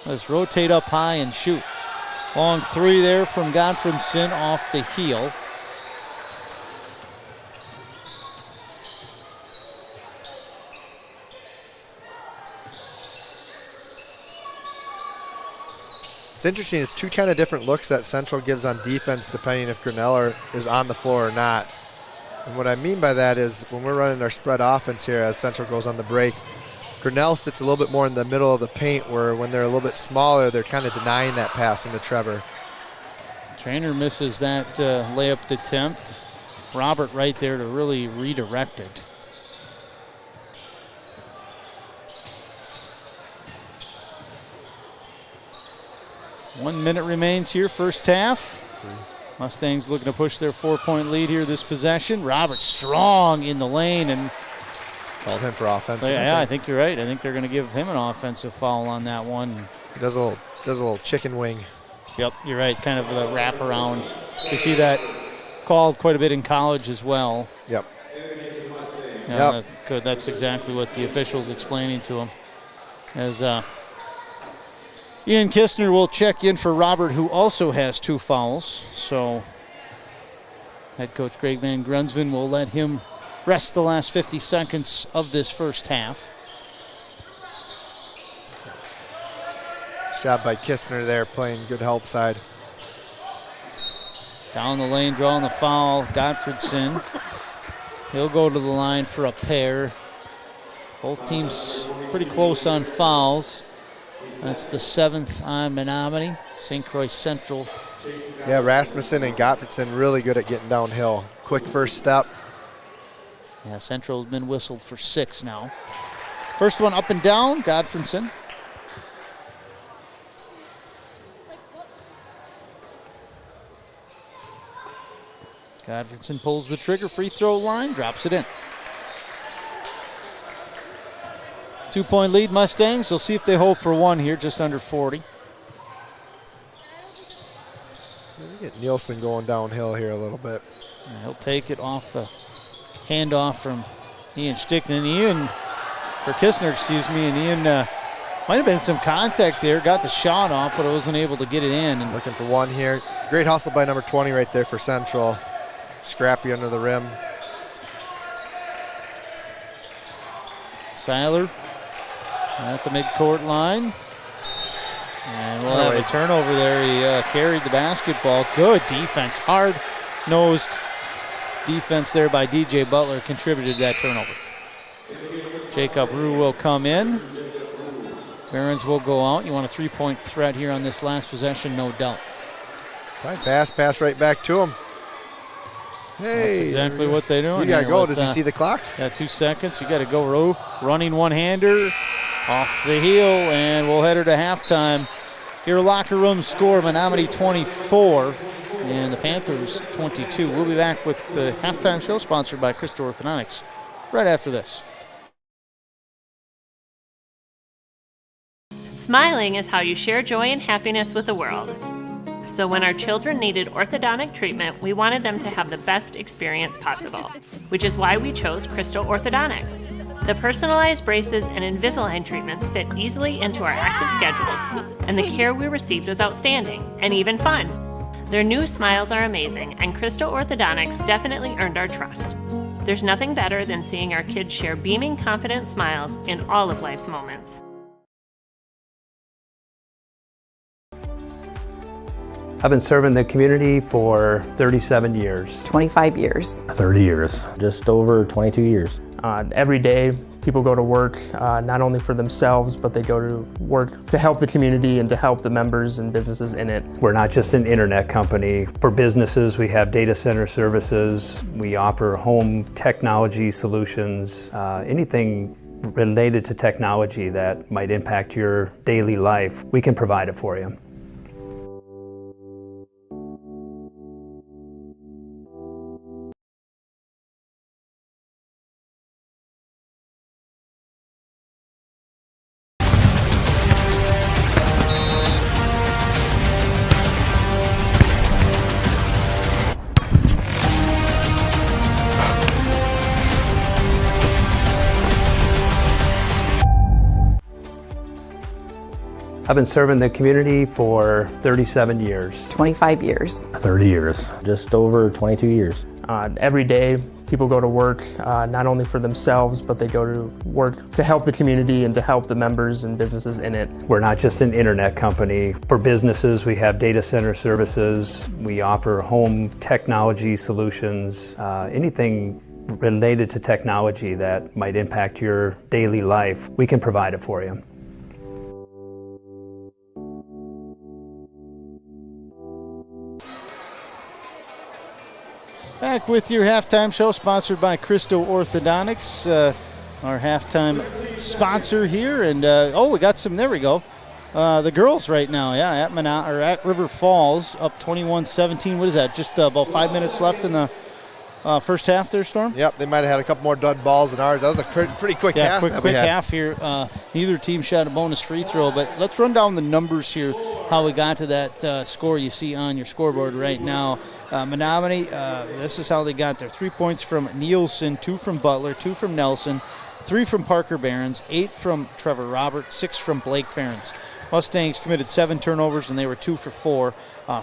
Let's rotate up high and shoot. Long 3 there from Godfredson off the heel. It's interesting. It's 2 kind of different looks that Central gives on defense depending if Grinnell is on the floor or not. And what I mean by that is when we're running our spread offense here as Central goes on the break, Grinnell sits a little bit more in the middle of the paint, where when they're a little bit smaller, they're kind of denying that pass into Trevor. Trainer misses that layup attempt. Robert right there to really redirect it. One minute remains here, first half. Mustangs looking to push their 4-point lead here this possession. Robert strong in the lane and called him for offensive. Yeah, I think you're right. I think they're going to give him an offensive foul on that one. He does a little chicken wing. Yep, you're right. Kind of a wraparound. You see that called quite a bit in college as well. Yep. Yeah, that's exactly what the official's explaining to him. As Ian Kistner will check in for Robert, who also has 2 fouls. So head coach Greg Van Grunsven will let him rest the last 50 seconds of this first half. Job by Kistner there, playing good help side. Down the lane, drawing the foul, Godfredson. He'll go to the line for a pair. Both teams pretty close on fouls. That's the 7th on Menomonie. St. Croix Central. Yeah, Rasmussen and Gottfredson really good at getting downhill. Quick first step. Yeah, Central has been whistled for 6 now. First one up and down, Godfredson. Godfredson pulls the trigger, free throw line, drops it in. 2-point lead, Mustangs. They'll see if they hold for one here, just under 40. Get Nielsen going downhill here a little bit. And he'll take it off the handoff from Ian Stickman. For Kistner, and Ian might have been some contact there. Got the shot off, but wasn't able to get it in. And looking for one here. Great hustle by number 20 right there for Central. Scrappy under the rim. Seiler at the midcourt line. And we'll have a turnover there. He carried the basketball. Good defense. Hard-nosed defense there by DJ Butler contributed to that turnover. Jacob Rue will come in. Barons will go out. You want a three-point threat here on this last possession, no doubt. Right, pass right back to him. Hey, that's exactly what they're doing. You got to go. Does he see the clock? Yeah, 2 seconds. You got to go, Rue. Running one-hander off the heel, and we'll head her to halftime. Your locker room score, Menomonie 24 and the Panthers 22. We'll be back with the halftime show sponsored by Crystal Orthodontics right after this. Smiling is how you share joy and happiness with the world. So when our children needed orthodontic treatment, we wanted them to have the best experience possible, which is why we chose Crystal Orthodontics. The personalized braces and Invisalign treatments fit easily into our active schedules, and the care we received was outstanding and even fun. Their new smiles are amazing, and Crystal Orthodontics definitely earned our trust. There's nothing better than seeing our kids share beaming, confident smiles in all of life's moments. I've been serving the community for 37 years. 25 years. 30 years. Just over 22 years. Every day, people go to work not only for themselves, but they go to work to help the community and to help the members and businesses in it. We're not just an internet company. For businesses, we have data center services. We offer home technology solutions, anything related to technology that might impact your daily life, we can provide it for you. I've been serving the community for 37 years. 25 years. 30 years. Just over 22 years. Every day, people go to work not only for themselves, but they go to work to help the community and to help the members and businesses in it. We're not just an internet company. For businesses, we have data center services. We offer home technology solutions, anything related to technology that might impact your daily life, we can provide it for you. Back with your halftime show sponsored by Crystal Orthodontics, our halftime sponsor here. And we got some, there we go. The girls right now, at River Falls, up 21-17. What is that, just about 5 minutes left in the first half there, Storm? Yep, they might have had a couple more dud balls than ours. That was a pretty quick half. Quick half here. Neither team shot a bonus free throw, but let's run down the numbers here, how we got to that score you see on your scoreboard right now. Menomonie, this is how they got there. 3 points from Nielsen, 2 from Butler, 2 from Nelson, 3 from Parker Barons, 8 from Trevor Roberts, 6 from Blake Barons. Mustangs committed 7 turnovers, and they were 2 for 4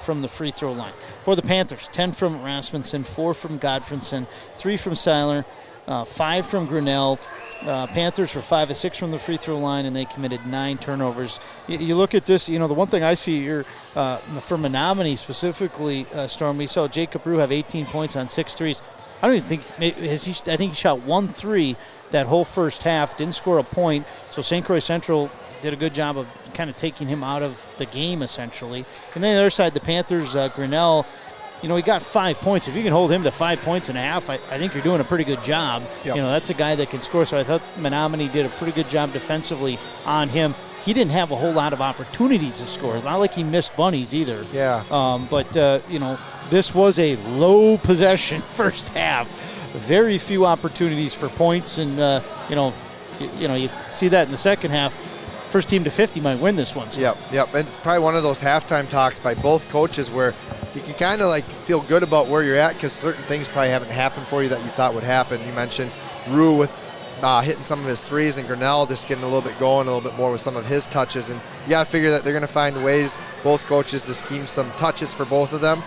from the free throw line. For the Panthers, 10 from Rasmussen, 4 from Godfredson, 3 from Seiler, 5 from Grinnell. Panthers were 5 of 6 from the free throw line, and they committed 9 turnovers. You look at this, the one thing I see here for Menomonie specifically, Storm, we saw Jacob Rue have 18 points on 6 threes. I don't even think I think he shot 1 3 that whole first half, didn't score a point. So St. Croix Central did a good job of kind of taking him out of the game, essentially. And then on the other side, the Panthers, Grinnell, he got 5 points. If you can hold him to 5 points and a half, I think you're doing a pretty good job. Yep. That's a guy that can score. So I thought Menomonie did a pretty good job defensively on him. He didn't have a whole lot of opportunities to score. Not like he missed bunnies either. Yeah. But this was a low possession first half. Very few opportunities for points, and you see that in the second half. First team to 50 might win this one. So. Yep. And it's probably one of those halftime talks by both coaches where you can kind of like feel good about where you're at because certain things probably haven't happened for you that you thought would happen. You mentioned Rue with hitting some of his threes and Grinnell just getting a little bit going, a little bit more with some of his touches. And you got to figure that they're going to find ways, both coaches, to scheme some touches for both of them.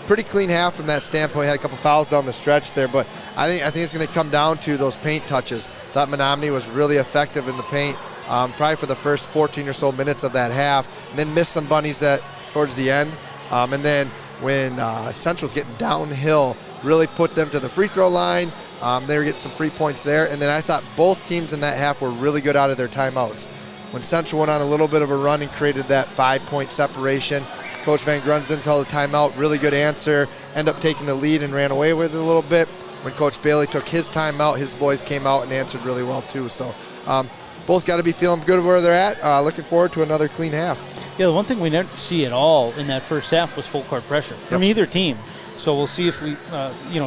Pretty clean half from that standpoint. Had a couple fouls down the stretch there, but I think it's going to come down to those paint touches. Thought Menomonie was really effective in the paint. Probably for the first 14 or so minutes of that half, and then missed some bunnies that towards the end. And then when Central's getting downhill, really put them to the free throw line. They were getting some free points there. And then I thought both teams in that half were really good out of their timeouts. When Central went on a little bit of a run and created that 5-point separation, Coach Van Grunsden called a timeout, really good answer, ended up taking the lead and ran away with it a little bit. When Coach Bailey took his timeout, his boys came out and answered really well too. So both got to be feeling good where they're at. Looking forward to another clean half. Yeah, the one thing we didn't see at all in that first half was full court pressure from either team. So we'll see if we,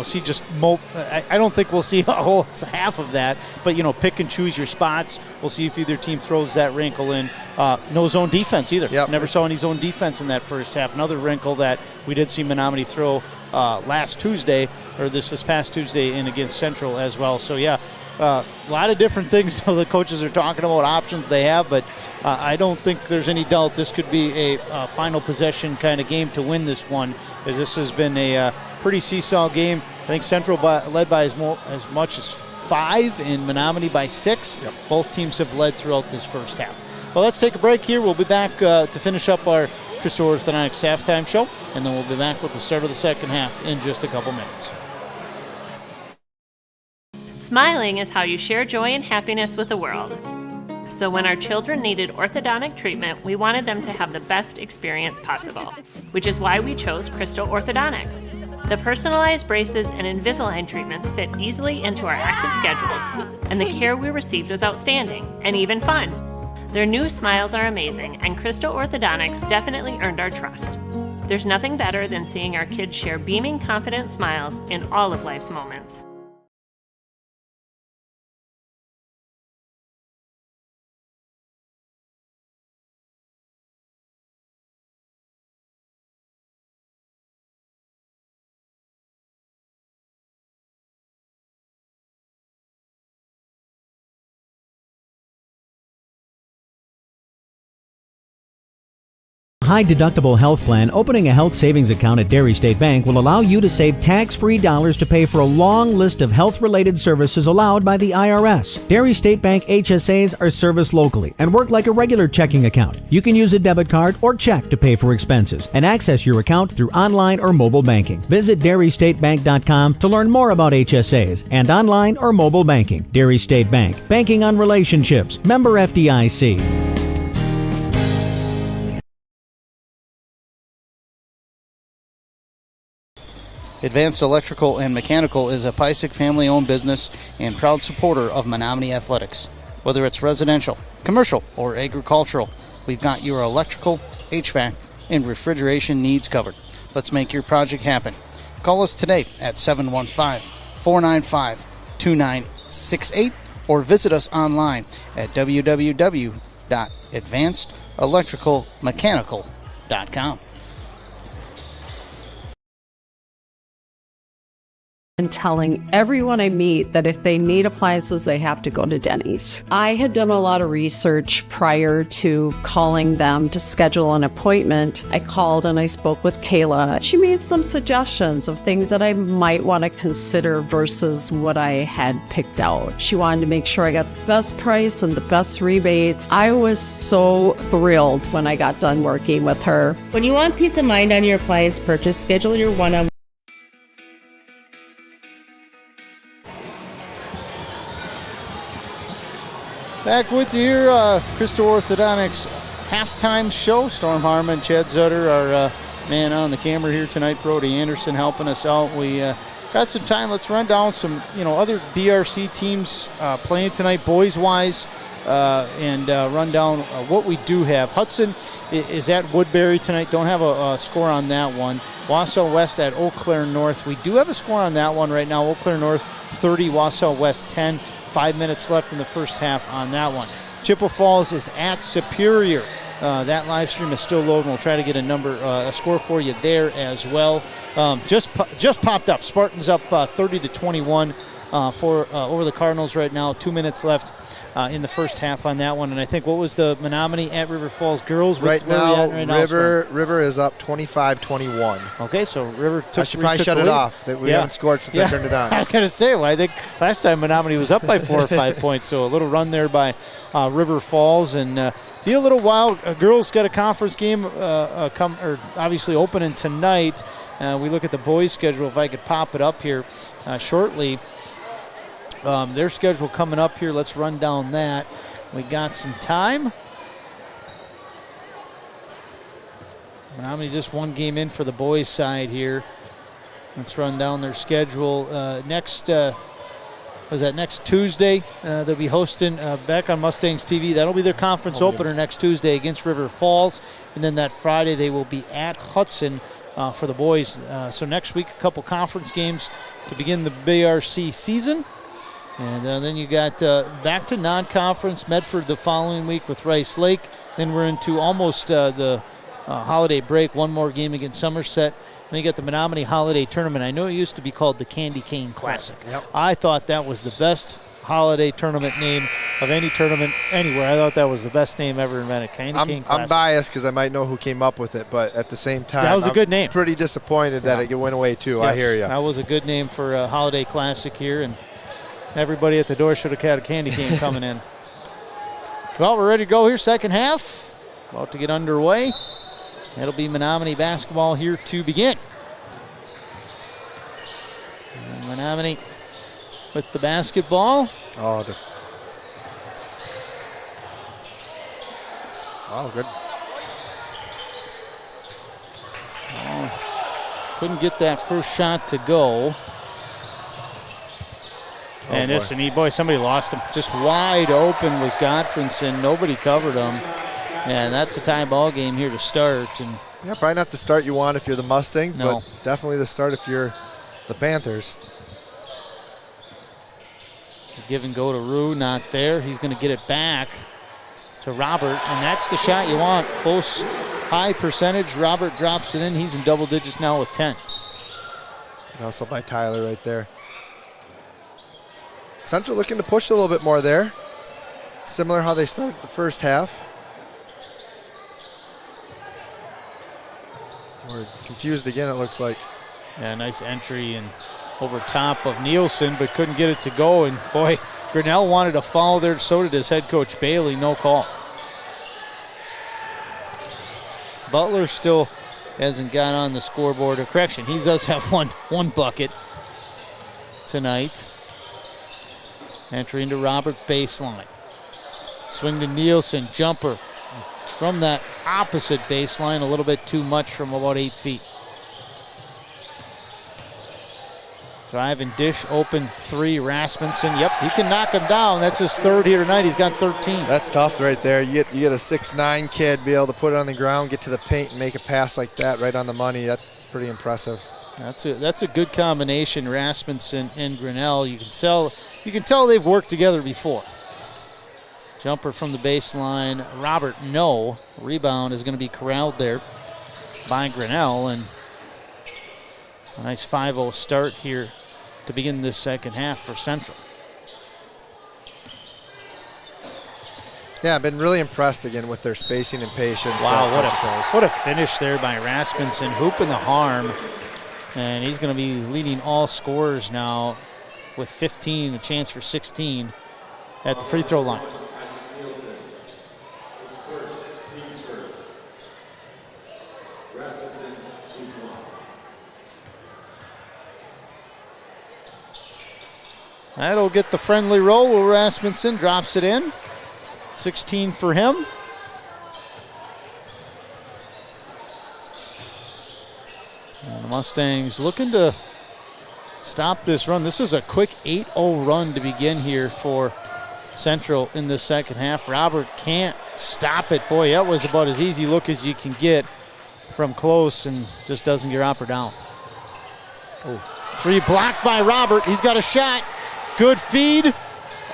see just I don't think we'll see a whole half of that, but, pick and choose your spots. We'll see if either team throws that wrinkle in. No zone defense either. Yep. Never saw any zone defense in that first half. Another wrinkle that we did see Menomonie throw last Tuesday, or this past Tuesday in against Central as well. So, yeah. A lot of different things the coaches are talking about, options they have, but I don't think there's any doubt this could be a final possession kind of game to win this one, as this has been a pretty seesaw game. I think Central led by as much as 5 and Menomonie by 6. Yep. Both teams have led throughout this first half. Well, let's take a break here. We'll be back to finish up our Crystal Orthodontics halftime show, and then we'll be back with the start of the second half in just a couple minutes. Smiling is how you share joy and happiness with the world. So when our children needed orthodontic treatment, we wanted them to have the best experience possible, which is why we chose Crystal Orthodontics. The personalized braces and Invisalign treatments fit easily into our active schedules, and the care we received was outstanding and even fun. Their new smiles are amazing, and Crystal Orthodontics definitely earned our trust. There's nothing better than seeing our kids share beaming, confident smiles in all of life's moments. High-deductible health plan, opening a health savings account at Dairy State Bank will allow you to save tax-free dollars to pay for a long list of health-related services allowed by the IRS. Dairy State Bank HSAs are serviced locally and work like a regular checking account. You can use a debit card or check to pay for expenses and access your account through online or mobile banking. Visit DairyStateBank.com to learn more about HSAs and online or mobile banking. Dairy State Bank, banking on relationships. Member FDIC. Advanced Electrical and Mechanical is a Pysick family-owned business and proud supporter of Menomonie Athletics. Whether it's residential, commercial, or agricultural, we've got your electrical, HVAC, and refrigeration needs covered. Let's make your project happen. Call us today at 715-495-2968 or visit us online at www.advancedelectricalmechanical.com. And telling everyone I meet that if they need appliances, they have to go to Denny's. I had done a lot of research prior to calling them to schedule an appointment. I called and I spoke with Kayla. She made some suggestions of things that I might want to consider versus what I had picked out. She wanted to make sure I got the best price and the best rebates. I was so thrilled when I got done working with her. When you want peace of mind on your appliance purchase, schedule your one-on-one. Back with you here, Crystal Orthodontics halftime show. Storm Harmon, Chad Zutter, our man on the camera here tonight. Brody Anderson helping us out. We got some time. Let's run down some other BRC teams playing tonight, boys-wise, and run down what we do have. Hudson is at Woodbury tonight. Don't have a score on that one. Wausau West at Eau Claire North. We do have a score on that one right now. Eau Claire North 30, Wausau West 10. 5 minutes left in the first half on that one. Chippewa Falls is at Superior. That live stream is still loading. We'll try to get a score for you there as well. Just popped up. Spartans up 30-21 over the Cardinals right now. 2 minutes left in the first half on that one. And I think, what was the Menomonie at River Falls girls? Right now, River is up 25-21. Okay, so River took. I should probably shut it off. We haven't scored since I turned it on. I was going to say, well, I think last time Menomonie was up by 4 or 5 points. So a little run there by River Falls, and be a little wild. Girls got a conference game obviously opening tonight. We look at the boys' schedule. If I could pop it up here shortly. Their schedule coming up here. Let's run down that. We got some time. Menomonie just one game in for the boys' side here. Let's run down their schedule. Next Tuesday? They'll be hosting back on Mustangs TV. That'll be their conference opener next Tuesday against River Falls. And then that Friday they will be at Hudson for the boys. So next week, a couple conference games to begin the BRC season. And then you got back to non-conference, Medford the following week with Rice Lake. Then we're into almost the holiday break, one more game against Somerset. Then you got the Menomonie Holiday Tournament. I know it used to be called the Candy Cane Classic. Yep. I thought that was the best holiday tournament name of any tournament anywhere. I thought that was the best name ever invented, Candy Cane Classic. I'm biased because I might know who came up with it, but at the same time, that was a good name. Pretty disappointed that it went away too. Yes, I hear you. That was a good name for a holiday classic here, and everybody at the door should have had a candy cane coming in. Well, we're ready to go here, second half. About to get underway. It'll be Menomonie basketball here to begin. And Menomonie with the basketball. Oh, good. Couldn't get that first shot to go. And somebody lost him. Just wide open was Godfrenson. Nobody covered him. And that's a tie ball game here to start. And yeah, probably not the start you want if you're the Mustangs, no. But definitely the start if you're the Panthers. Give and go to Rue, not there. He's going to get it back to Robert, and that's the shot you want. Close, high percentage. Robert drops it in. He's in double digits now with 10. And also by Tyler right there. Central looking to push a little bit more there. Similar how they started the first half. We're confused again, it looks like. Yeah, nice entry and over top of Nielsen, but couldn't get it to go. And boy, Grinnell wanted a foul there, so did his head coach Bailey. No call. Butler still hasn't got on the scoreboard. Or correction, he does have one bucket tonight. Entry into Robert baseline. Swing to Nielsen, jumper from that opposite baseline, a little bit too much from about 8 feet. Drive and dish, open three, Rasmussen. Yep, he can knock him down. That's his third here tonight. He's got 13. That's tough right there. You get a 6'9" kid, be able to put it on the ground, get to the paint, and make a pass like that right on the money. That's pretty impressive. That's a good combination, Rasmussen and Grinnell. You can tell they've worked together before. Jumper from the baseline. Robert, no. Rebound is going to be corralled there by Grinnell, and a nice 5-0 start here to begin this second half for Central. Yeah, I've been really impressed again with their spacing and patience. Wow, what a finish there by Rasmussen. Hooping the harm. And he's going to be leading all scorers now with 15, a chance for 16 at the free throw line. That'll get the friendly roll where Rasmussen drops it in. 16 for him. And the Mustangs looking to stop this run. This is a quick 8-0 run to begin here for Central in the second half. Robert can't stop it. Boy, that was about as easy look as you can get from close, and just doesn't get Robert down. Oh. Three blocked by Robert. He's got a shot. Good feed.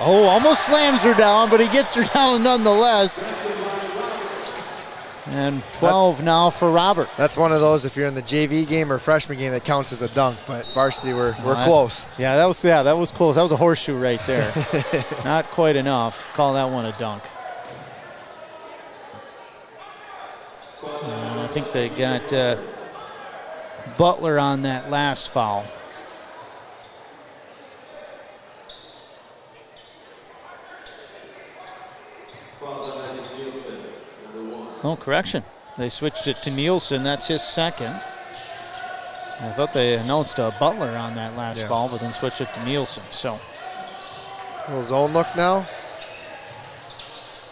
Oh, almost slams her down, but he gets her down nonetheless. And 12 now for Robert. That's one of those, if you're in the JV game or freshman game, that counts as a dunk, but varsity, we're close. Yeah, that was close. That was a horseshoe right there. Not quite enough. Call that one a dunk. And I think they got Butler on that last foul. Oh, correction. They switched it to Nielsen. That's his second. I thought they announced Butler on that last foul, but then switched it to Nielsen. So, a little zone look now.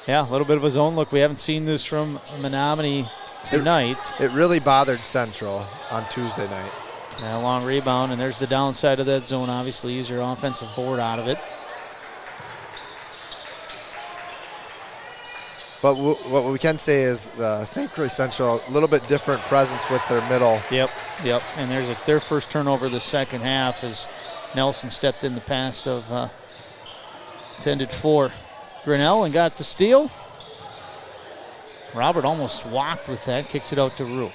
Yeah, a little bit of a zone look. We haven't seen this from Menomonie tonight. It really bothered Central on Tuesday night. Yeah, long rebound, and there's the downside of that zone. Obviously, use your offensive board out of it. But what we can say is St. Croix Central, a little bit different presence with their middle. Yep. And there's their first turnover of the second half as Nelson stepped in the pass of intended for Grinnell and got the steal. Robert almost walked with that, kicks it out to Rue.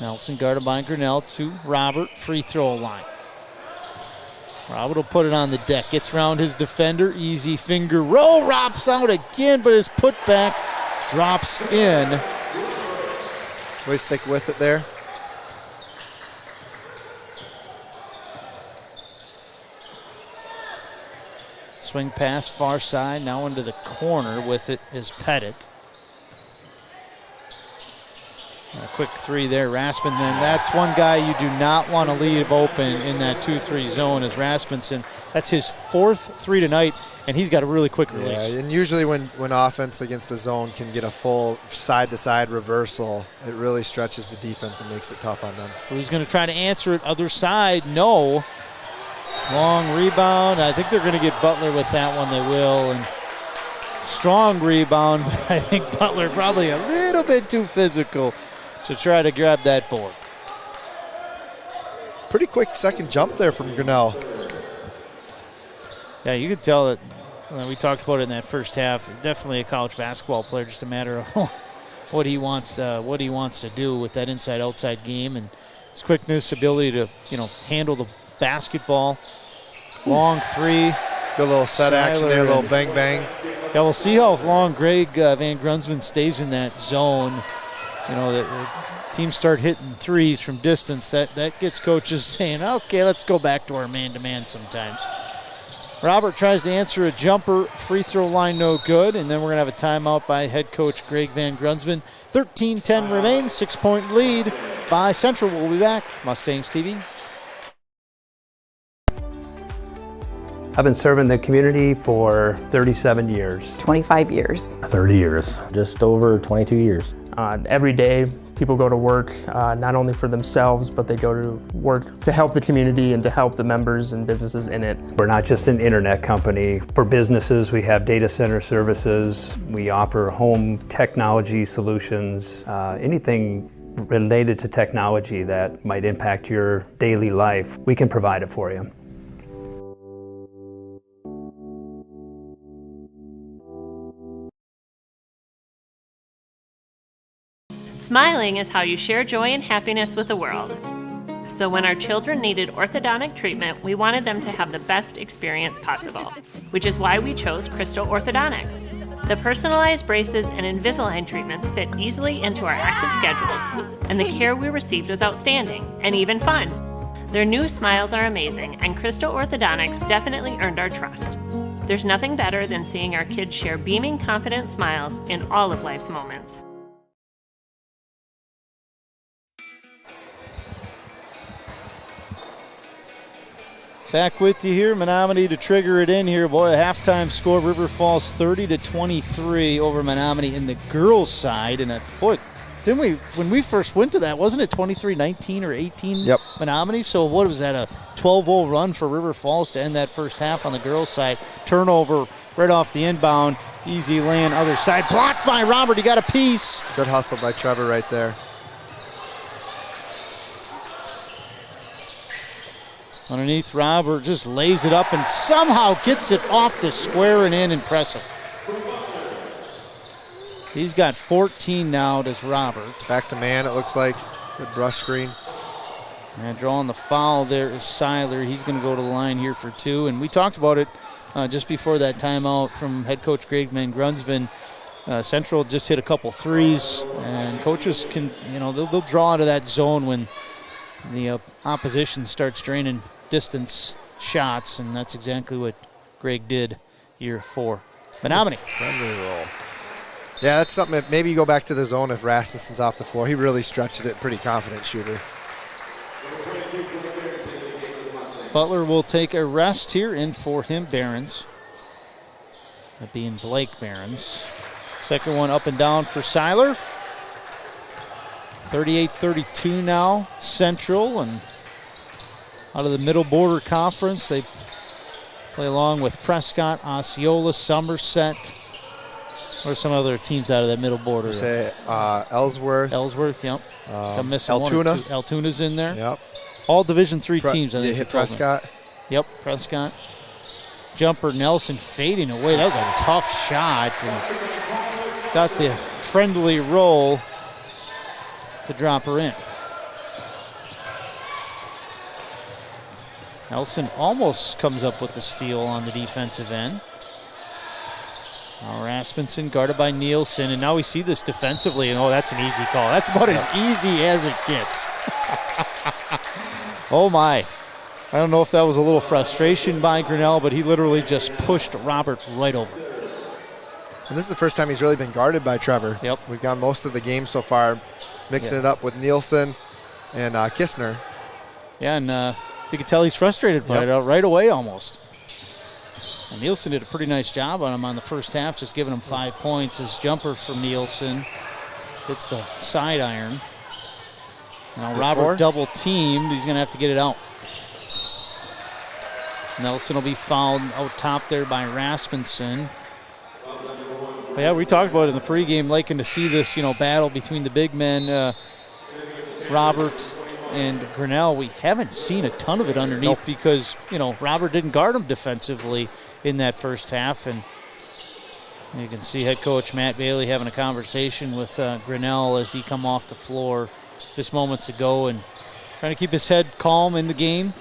Nelson guarded by Grinnell to Robert, free throw line. Robert will put it on the deck. Gets around his defender. Easy finger roll. Robs out again, but his putback drops in. We stick with it there. Swing pass far side. Now into the corner with it is Pettit. A quick three there, Rasmussen. That's one guy you do not want to leave open in that 2-3 zone is Rasmussen. That's his fourth three tonight, and he's got a really quick release. Yeah, and usually when offense against the zone can get a full side-to-side reversal, it really stretches the defense and makes it tough on them. Who's going to try to answer it? Other side, no. Long rebound. I think they're going to get Butler with that one. They will. And strong rebound, but I think Butler probably a little bit too physical to try to grab that board. Pretty quick second jump there from Grinnell. Yeah, you could tell that we talked about it in that first half. Definitely a college basketball player, just a matter of what he wants to do with that inside-outside game and his quickness, ability to handle the basketball. Long three. Good little set action there, a little bang bang. Yeah, we'll see how long Greg Van Grunsven stays in that zone. The teams start hitting threes from distance. That gets coaches saying, okay, let's go back to our man-to-man sometimes. Robert tries to answer a jumper, free throw line no good, and then we're going to have a timeout by head coach Greg Van Grunsven. 13-10 remains, 6-point lead by Central. We'll be back. Mustangs TV. I've been serving the community for 37 years. 25 years. 30 years. Just over 22 years. Every day, people go to work not only for themselves, but they go to work to help the community and to help the members and businesses in it. We're not just an internet company. For businesses, we have data center services. We offer home technology solutions. Anything related to technology that might impact your daily life, we can provide it for you. Smiling is how you share joy and happiness with the world. So when our children needed orthodontic treatment, we wanted them to have the best experience possible, which is why we chose Crystal Orthodontics. The personalized braces and Invisalign treatments fit easily into our active schedules, and the care we received was outstanding and even fun. Their new smiles are amazing, and Crystal Orthodontics definitely earned our trust. There's nothing better than seeing our kids share beaming, confident smiles in all of life's moments. Back with you here, Menomonie to trigger it in here. Boy, a halftime score, River Falls 30-23 over Menomonie in the girls' side. And boy, didn't we, when we first went to that, wasn't it 23-19 or 18 Yep. Menomonie? So what was that, a 12-0 run for River Falls to end that first half on the girls' side? Turnover right off the inbound. Easy land, other side. Blocked by Robert, he got a piece. Good hustle by Trevor right there. Underneath, Robert just lays it up and somehow gets it off the square and in. Impressive. He's got 14 now, does Robert. Back to man, it looks like. Good brush screen. And drawing the foul there is Seiler. He's going to go to the line here for 2. And we talked about it just before that timeout from head coach Greg Van Grunsven. Central just hit a couple threes, and coaches can, they'll draw into that zone when the opposition starts draining distance shots, and that's exactly what Greg did here for Menomonie. Yeah, that's something that maybe you go back to the zone if Rasmussen's off the floor. He really stretches it, pretty confident shooter. Butler will take a rest here in for him, Behrens. That being Blake Behrens. Second one up and down for Seiler. 38-32 now, Central, and out of the Middle Border Conference, they play along with Prescott, Osceola, Somerset. What are some other teams out of that Middle Border? Say Ellsworth. Ellsworth, yep. I'm missing Altoona. one or two. Altuna's in there. Yep. All Division III teams, I think. You hit Prescott. Yep, Prescott. Jumper Nelson fading away. That was a tough shot. And got the friendly roll to drop her in. Nelson almost comes up with the steal on the defensive end. Now Rasmussen guarded by Nielsen, and now we see this defensively, and that's an easy call. That's about as easy as it gets. Oh my. I don't know if that was a little frustration by Grinnell, but he literally just pushed Robert right over. And this is the first time he's really been guarded by Trevor. Yep. We've gone most of the game so far, mixing it up with Nielsen and Kistner. Yeah, and you can tell he's frustrated by it right away almost. And Nielsen did a pretty nice job on him on the first half, just giving him 5 points. His jumper from Nielsen hits the side iron. Now Robert double teamed. He's going to have to get it out. Nelson will be fouled out top there by Rasmussen. But yeah, we talked about it in the pregame, liking to see this, battle between the big men, Robert and Grinnell. We haven't seen a ton of it underneath because, Robert didn't guard him defensively in that first half. And you can see head coach Matt Bailey having a conversation with Grinnell as he come off the floor just moments ago and trying to keep his head calm in the game.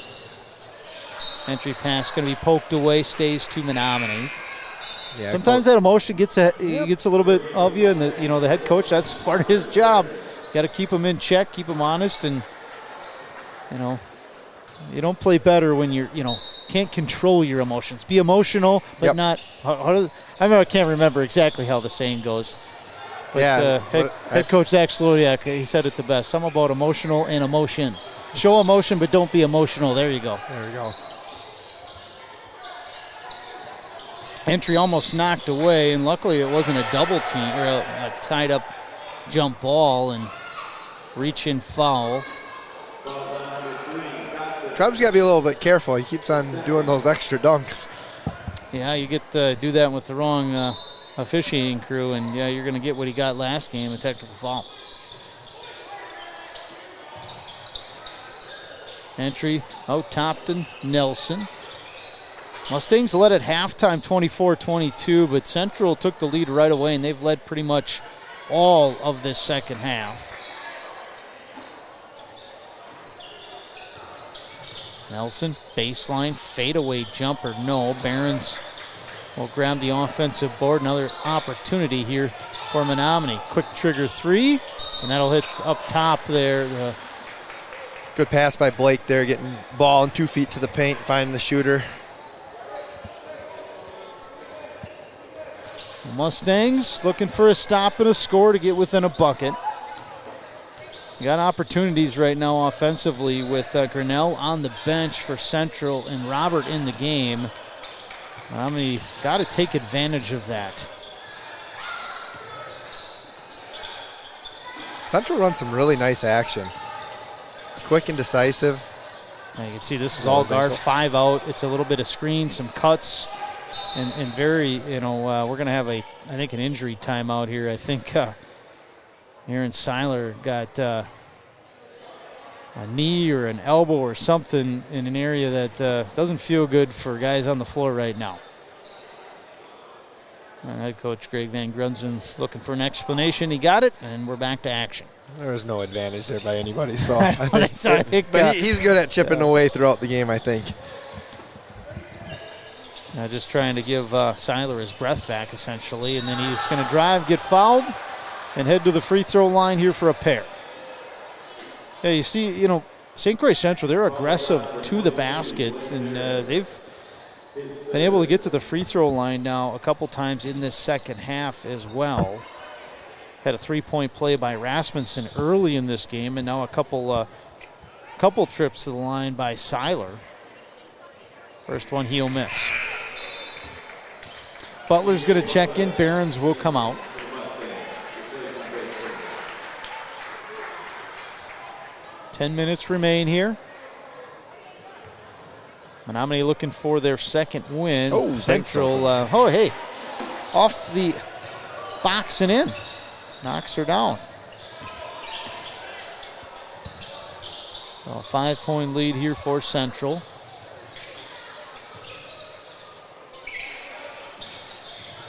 Entry pass going to be poked away, stays to Menomonie. Yeah, sometimes that emotion gets a little bit of you, and the head coach, that's part of his job. Got to keep him in check, keep him honest, and you don't play better when you're can't control your emotions. Be emotional, but not. I can't remember exactly how the saying goes. But head coach Zach Slodiak, he said it the best. Something about emotional and emotion. Show emotion, but don't be emotional. There you go. There you go. Entry almost knocked away, and luckily it wasn't a double team or a tied up jump ball and reach in foul. Trev's got to be a little bit careful. He keeps on doing those extra dunks. Yeah, you get do that with the wrong officiating crew, and you're going to get what he got last game, a technical foul. Entry out top to Nelson. Mustangs led at halftime 24-22, but Central took the lead right away, and they've led pretty much all of this second half. Nelson, baseline, fadeaway jumper, no. Behrens will grab the offensive board. Another opportunity here for Menomonie. Quick trigger three, and that'll hit up top there. Good pass by Blake there, getting ball and 2 feet to the paint, finding the shooter. The Mustangs looking for a stop and a score to get within a bucket. You got opportunities right now offensively with Grinnell on the bench for Central and Robert in the game. Got to take advantage of that. Central runs some really nice action. Quick and decisive. Now you can see this is all guard, 5 out. It's a little bit of screen, some cuts, and very, we're going to have an injury timeout here. I think Aaron Seiler got a knee or an elbow or something in an area that doesn't feel good for guys on the floor right now. Head coach Greg Van Grunsven looking for an explanation. He got it, and we're back to action. There was no advantage there by anybody, so I think, but he's good at chipping away throughout the game, I think. Just trying to give Seiler his breath back, essentially, and then he's going to drive, get fouled, and head to the free throw line here for a pair. Yeah, you see, St. Croix Central, they're aggressive to the basket, and they've been able to get to the free throw line now a couple times in this second half as well. Had a three-point play by Rasmussen early in this game, and now a couple trips to the line by Seiler. First one he'll miss. Butler's going to check in. Barons will come out. Ten minutes remain here. Menomonie looking for their second win. Oh, Central, off the box and in. Knocks her down. So a 5-point lead here for Central.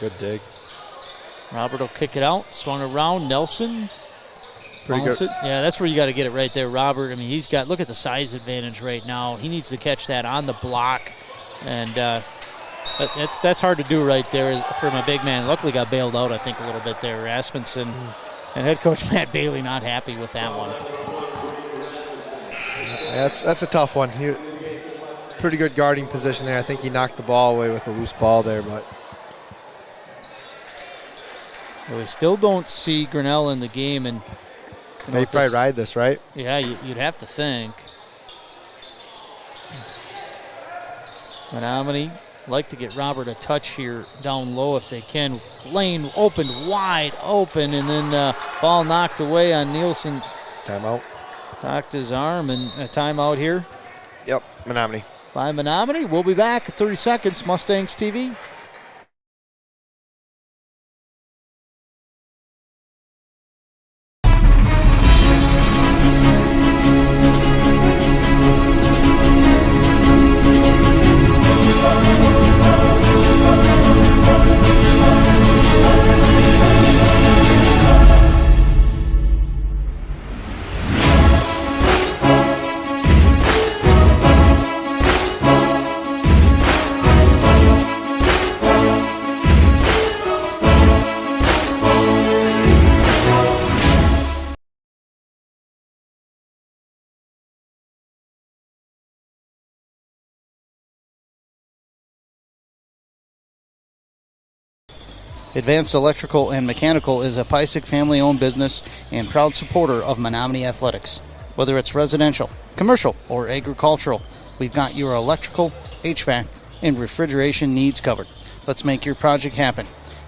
Good dig. Robert will kick it out. Swung around. Nelson. Pretty good. Yeah, that's where you got to get it right there, Robert. I mean, look at the size advantage right now. He needs to catch that on the block. And that's hard to do right there from a big man. Luckily got bailed out, I think, a little bit there. Rasmussen and head coach Matt Bailey not happy with that one. Yeah, that's a tough one. Pretty good guarding position there. I think he knocked the ball away with a loose ball there, but we still don't see Grinnell in the game, and they probably ride this, right? Yeah, you'd have to think. Menomonie like to get Robert a touch here down low if they can. Lane opened, wide open, and then ball knocked away on Nielsen. Timeout. Knocked his arm, and a timeout here. Yep, Menomonie. By Menomonie. We'll be back 30 seconds. Mustangs TV. Advanced Electrical and Mechanical is a Pysick family-owned business and proud supporter of Menomonie Athletics. Whether it's residential, commercial, or agricultural, we've got your electrical, HVAC, and refrigeration needs covered. Let's make your project happen.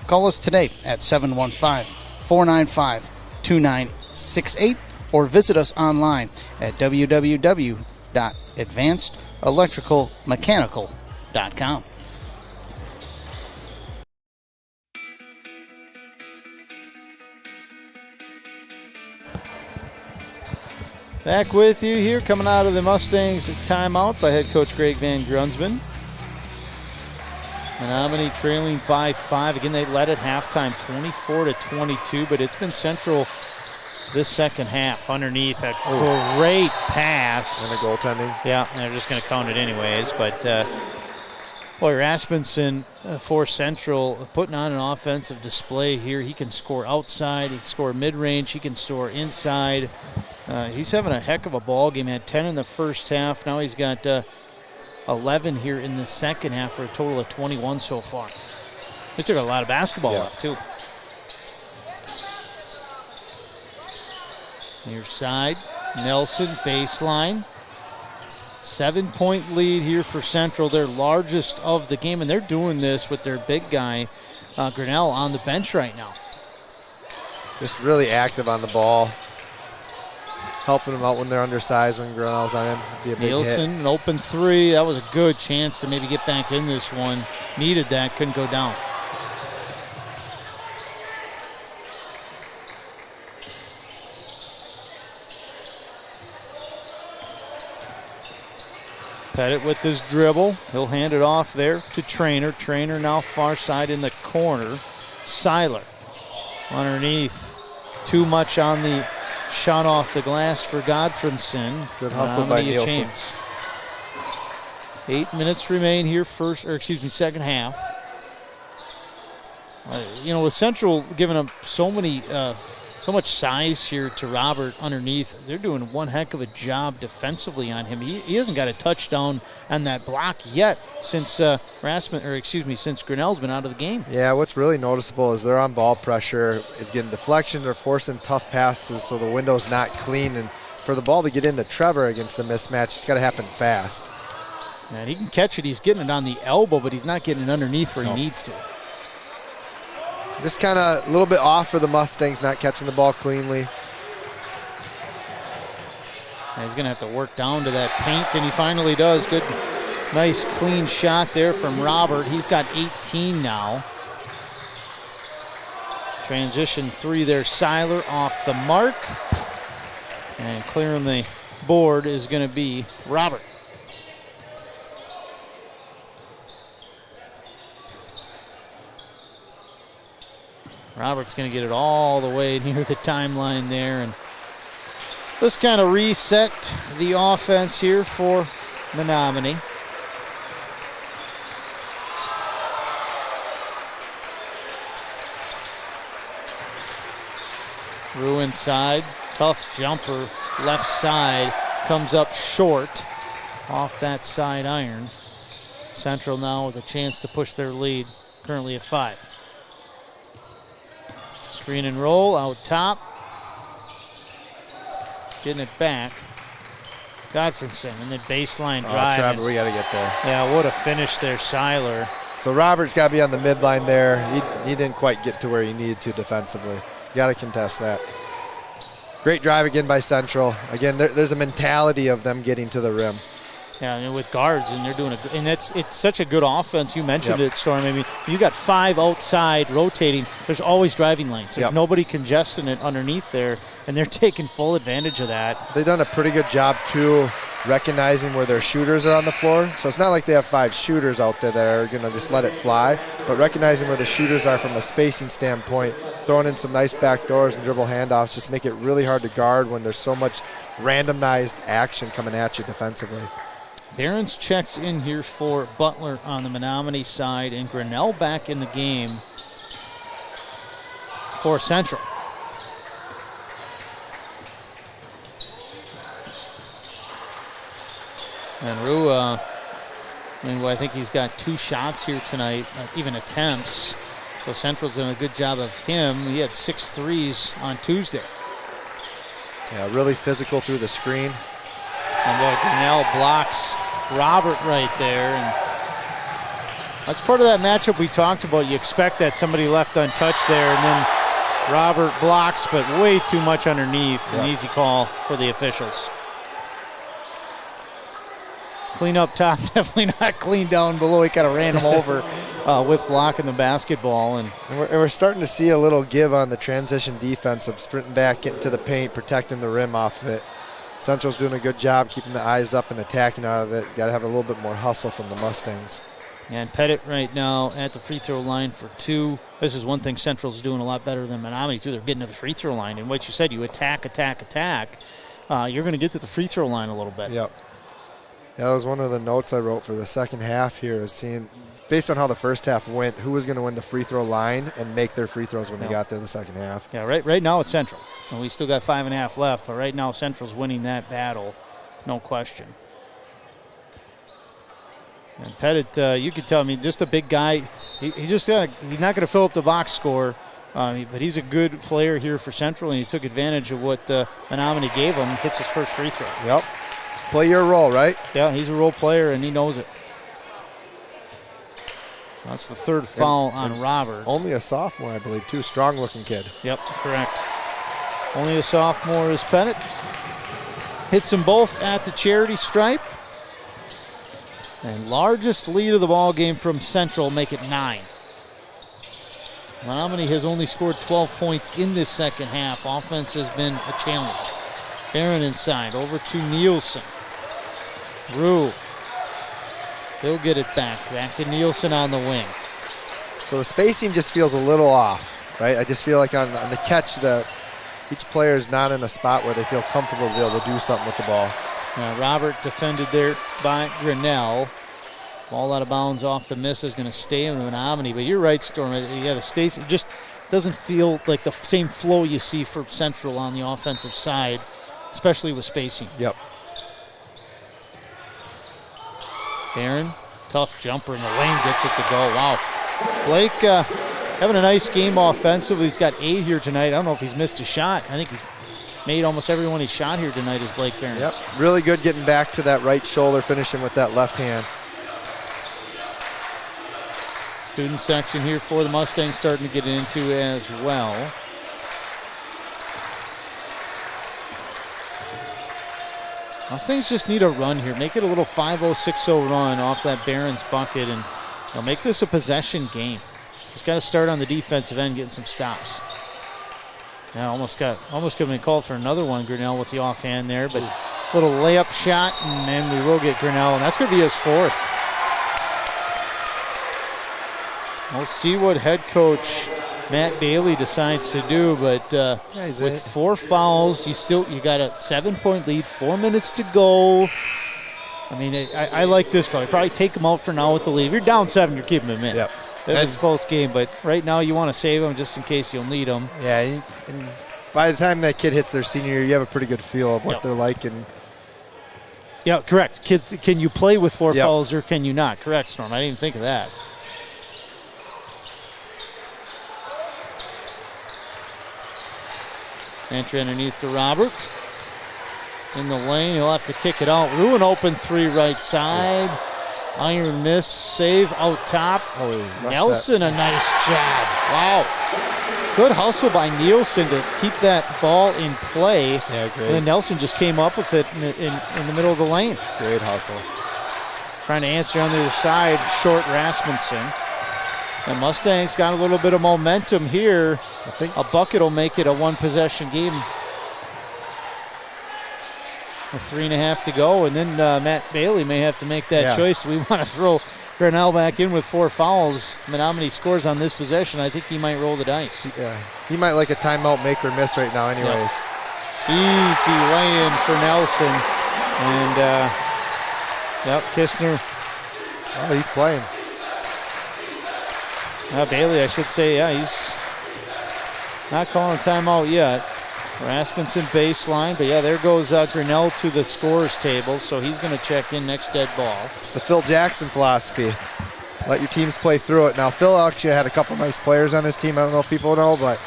Call us today at 715-495-2968 or visit us online at www.advancedelectricalmechanical.com. Back with you here, coming out of the Mustangs timeout by head coach Greg Van Grunsven. Menomonie trailing by 5. Again, they led at halftime 24-22, but it's been Central this second half underneath a great pass. And a goaltending. Yeah, and they're just going to count it anyways. But, boy, Rasmussen for Central putting on an offensive display here. He can score outside, he can score mid-range, he can score inside. He's having a heck of a ball game. He had 10 in the first half. Now he's got 11 here in the second half for a total of 21 so far. He's still got a lot of basketball left, too. Near side, Nelson, baseline. 7-point lead here for Central, their largest of the game, and they're doing this with their big guy, Grinnell, on the bench right now. Just really active on the ball. Helping them out when they're undersized, when Grinnell's on him. Be a big Nielsen, hit. an open three. That was a good chance to maybe get back in this one. Needed that, couldn't go down. Pettit with his dribble. He'll hand it off there to Trainer. Trainer now far side in the corner. Seiler underneath. Too much on the shot off the glass for Godfredson. Good hustle by Nielsen. 8 minutes remain here, second half. With Central giving up so much size here to Robert underneath, they're doing one heck of a job defensively on him. He hasn't got a touchdown on that block yet since since Grinnell's been out of the game. Yeah, what's really noticeable is they're on ball pressure. It's getting deflection. They're forcing tough passes, so the window's not clean. And for the ball to get into Trevor against the mismatch, it's got to happen fast. And he can catch it. He's getting it on the elbow, but he's not getting it underneath where he needs to. Just kind of a little bit off for the Mustangs, not catching the ball cleanly. And he's going to have to work down to that paint, and he finally does. Good, nice, clean shot there from Robert. He's got 18 now. Transition 3 there. Seiler off the mark. And clearing the board is going to be Robert. Robert's going to get it all the way near the timeline there. And let's kind of reset the offense here for Menomonie. Rue inside. Tough jumper. Left side. Comes up short off that side iron. Central now with a chance to push their lead. Currently at 5. Screen and roll out top. Getting it back. Godfredson and then baseline drive. Trevor, we got to get there. Yeah, what a finish there, Seiler. So Robert's got to be on the midline there. He didn't quite get to where he needed to defensively. You got to contest that. Great drive again by Central. Again, there's a mentality of them getting to the rim. Yeah, and with guards, and they're doing it's such a good offense. You mentioned it, Storm. I mean, you got 5 outside rotating. There's always driving lanes. There's nobody congesting it underneath there, and they're taking full advantage of that. They've done a pretty good job too, recognizing where their shooters are on the floor. So it's not like they have 5 shooters out there that are going to just let it fly, but recognizing where the shooters are from a spacing standpoint, throwing in some nice back doors and dribble handoffs, just make it really hard to guard when there's so much randomized action coming at you defensively. Behrens checks in here for Butler on the Menomonie side, and Grinnell back in the game for Central. And Rue, I think he's got 2 shots here tonight, even attempts. So Central's doing a good job of him. He had 6 threes on Tuesday. Yeah, really physical through the screen. And Grinnell blocks Robert right there. And that's part of that matchup we talked about. You expect that somebody left untouched there, and then Robert blocks, but way too much underneath. An easy call for the officials. Clean up top, definitely not clean down below. He kind of ran him over with blocking the basketball. And we're starting to see a little give on the transition defense of sprinting back, getting to the paint, protecting the rim off of it. Central's doing a good job keeping the eyes up and attacking out of it. Got to have a little bit more hustle from the Mustangs. And Pettit right now at the free throw line for 2. This is one thing Central's doing a lot better than Menomonie too. They're getting to the free throw line. And what you said, you attack. You're going to get to the free throw line a little bit. Yep. That was one of the notes I wrote for the second half here, is seeing, based on how the first half went, who was going to win the free throw line and make their free throws when they got there in the second half. Yeah, right now it's Central. And we still got 5.5 left, but right now Central's winning that battle, no question. And Pettit, you could tell me, just a big guy. He's not going to fill up the box score, but he's a good player here for Central, and he took advantage of what Menomonie gave him. Hits his first free throw. Yep. Play your role, right? Yeah, he's a role player, and he knows it. That's the 3rd foul on Robert. Only a sophomore, I believe, too. Strong-looking kid. Yep, correct. Only a sophomore is Pettit. Hits them both at the charity stripe. And largest lead of the ball game from Central, make it 9. Menomonie has only scored 12 points in this second half. Offense has been a challenge. Barron inside, over to Nielsen. Rue He'll get it back to Nielsen on the wing. So the spacing just feels a little off, right? I just feel like on the catch, each player is not in a spot where they feel comfortable to be able to do something with the ball. Robert defended there by Grinnell. Ball out of bounds off the miss is going to stay in Menomonie. But you're right, Storm. You got to stay. It just doesn't feel like the same flow you see for Central on the offensive side, especially with spacing. Yep. Barron, tough jumper in the lane, gets it to go. Wow. Blake having a nice game offensively. He's got 8 here tonight. I don't know if he's missed a shot. I think he's made almost everyone he's shot here tonight is Blake Barron. Yep, really good getting back to that right shoulder, finishing with that left hand. Student section here for the Mustangs starting to get into as well. Mustangs just need a run here. Make it a little 5-0, 6-0 run off that Barron's bucket and make this a possession game. Just got to start on the defensive end, getting some stops. Now almost could have been called for another one. Grinnell with the offhand there, but little layup shot, and then we will get Grinnell, and that's going to be his 4th. We'll see what head coach Matt Bailey decides to do, but with 4 fouls, you got a 7-point lead, 4 minutes to go. I mean, I like this call. You probably take him out for now with the lead. If you're down 7, you're keeping him in. Yep. It's a close game, but right now you want to save him just in case you'll need him. Yeah, and by the time that kid hits their senior year, you have a pretty good feel of what they're like. And yeah, correct. Kids, can you play with 4 fouls or can you not? Correct, Storm. I didn't even think of that. Entry underneath to Robert. In the lane, he'll have to kick it out. Ruin open 3 right side. Iron miss, save out top. Nelson, a nice job. Wow. Good hustle by Nielsen to keep that ball in play. Yeah, great. And then Nelson just came up with it in the middle of the lane. Great hustle. Trying to answer on the other side, short Rasmussen. And Mustangs got a little bit of momentum here. I think a bucket will make it a 1-possession game. With 3.5 to go, and then Matt Bailey may have to make that choice. Do we want to throw Grinnell back in with 4 fouls? Menomonie scores on this possession. I think he might roll the dice. Yeah, he might like a timeout make or miss right now anyways. Easy lay-in for Nelson. And, Kistner. Oh, he's playing. Bailey, I should say, he's not calling timeout yet. Rasmussen baseline, but there goes Grinnell to the scorers table, so he's going to check in next dead ball. It's the Phil Jackson philosophy. Let your teams play through it. Now, Phil actually had a couple nice players on his team. I don't know if people know, but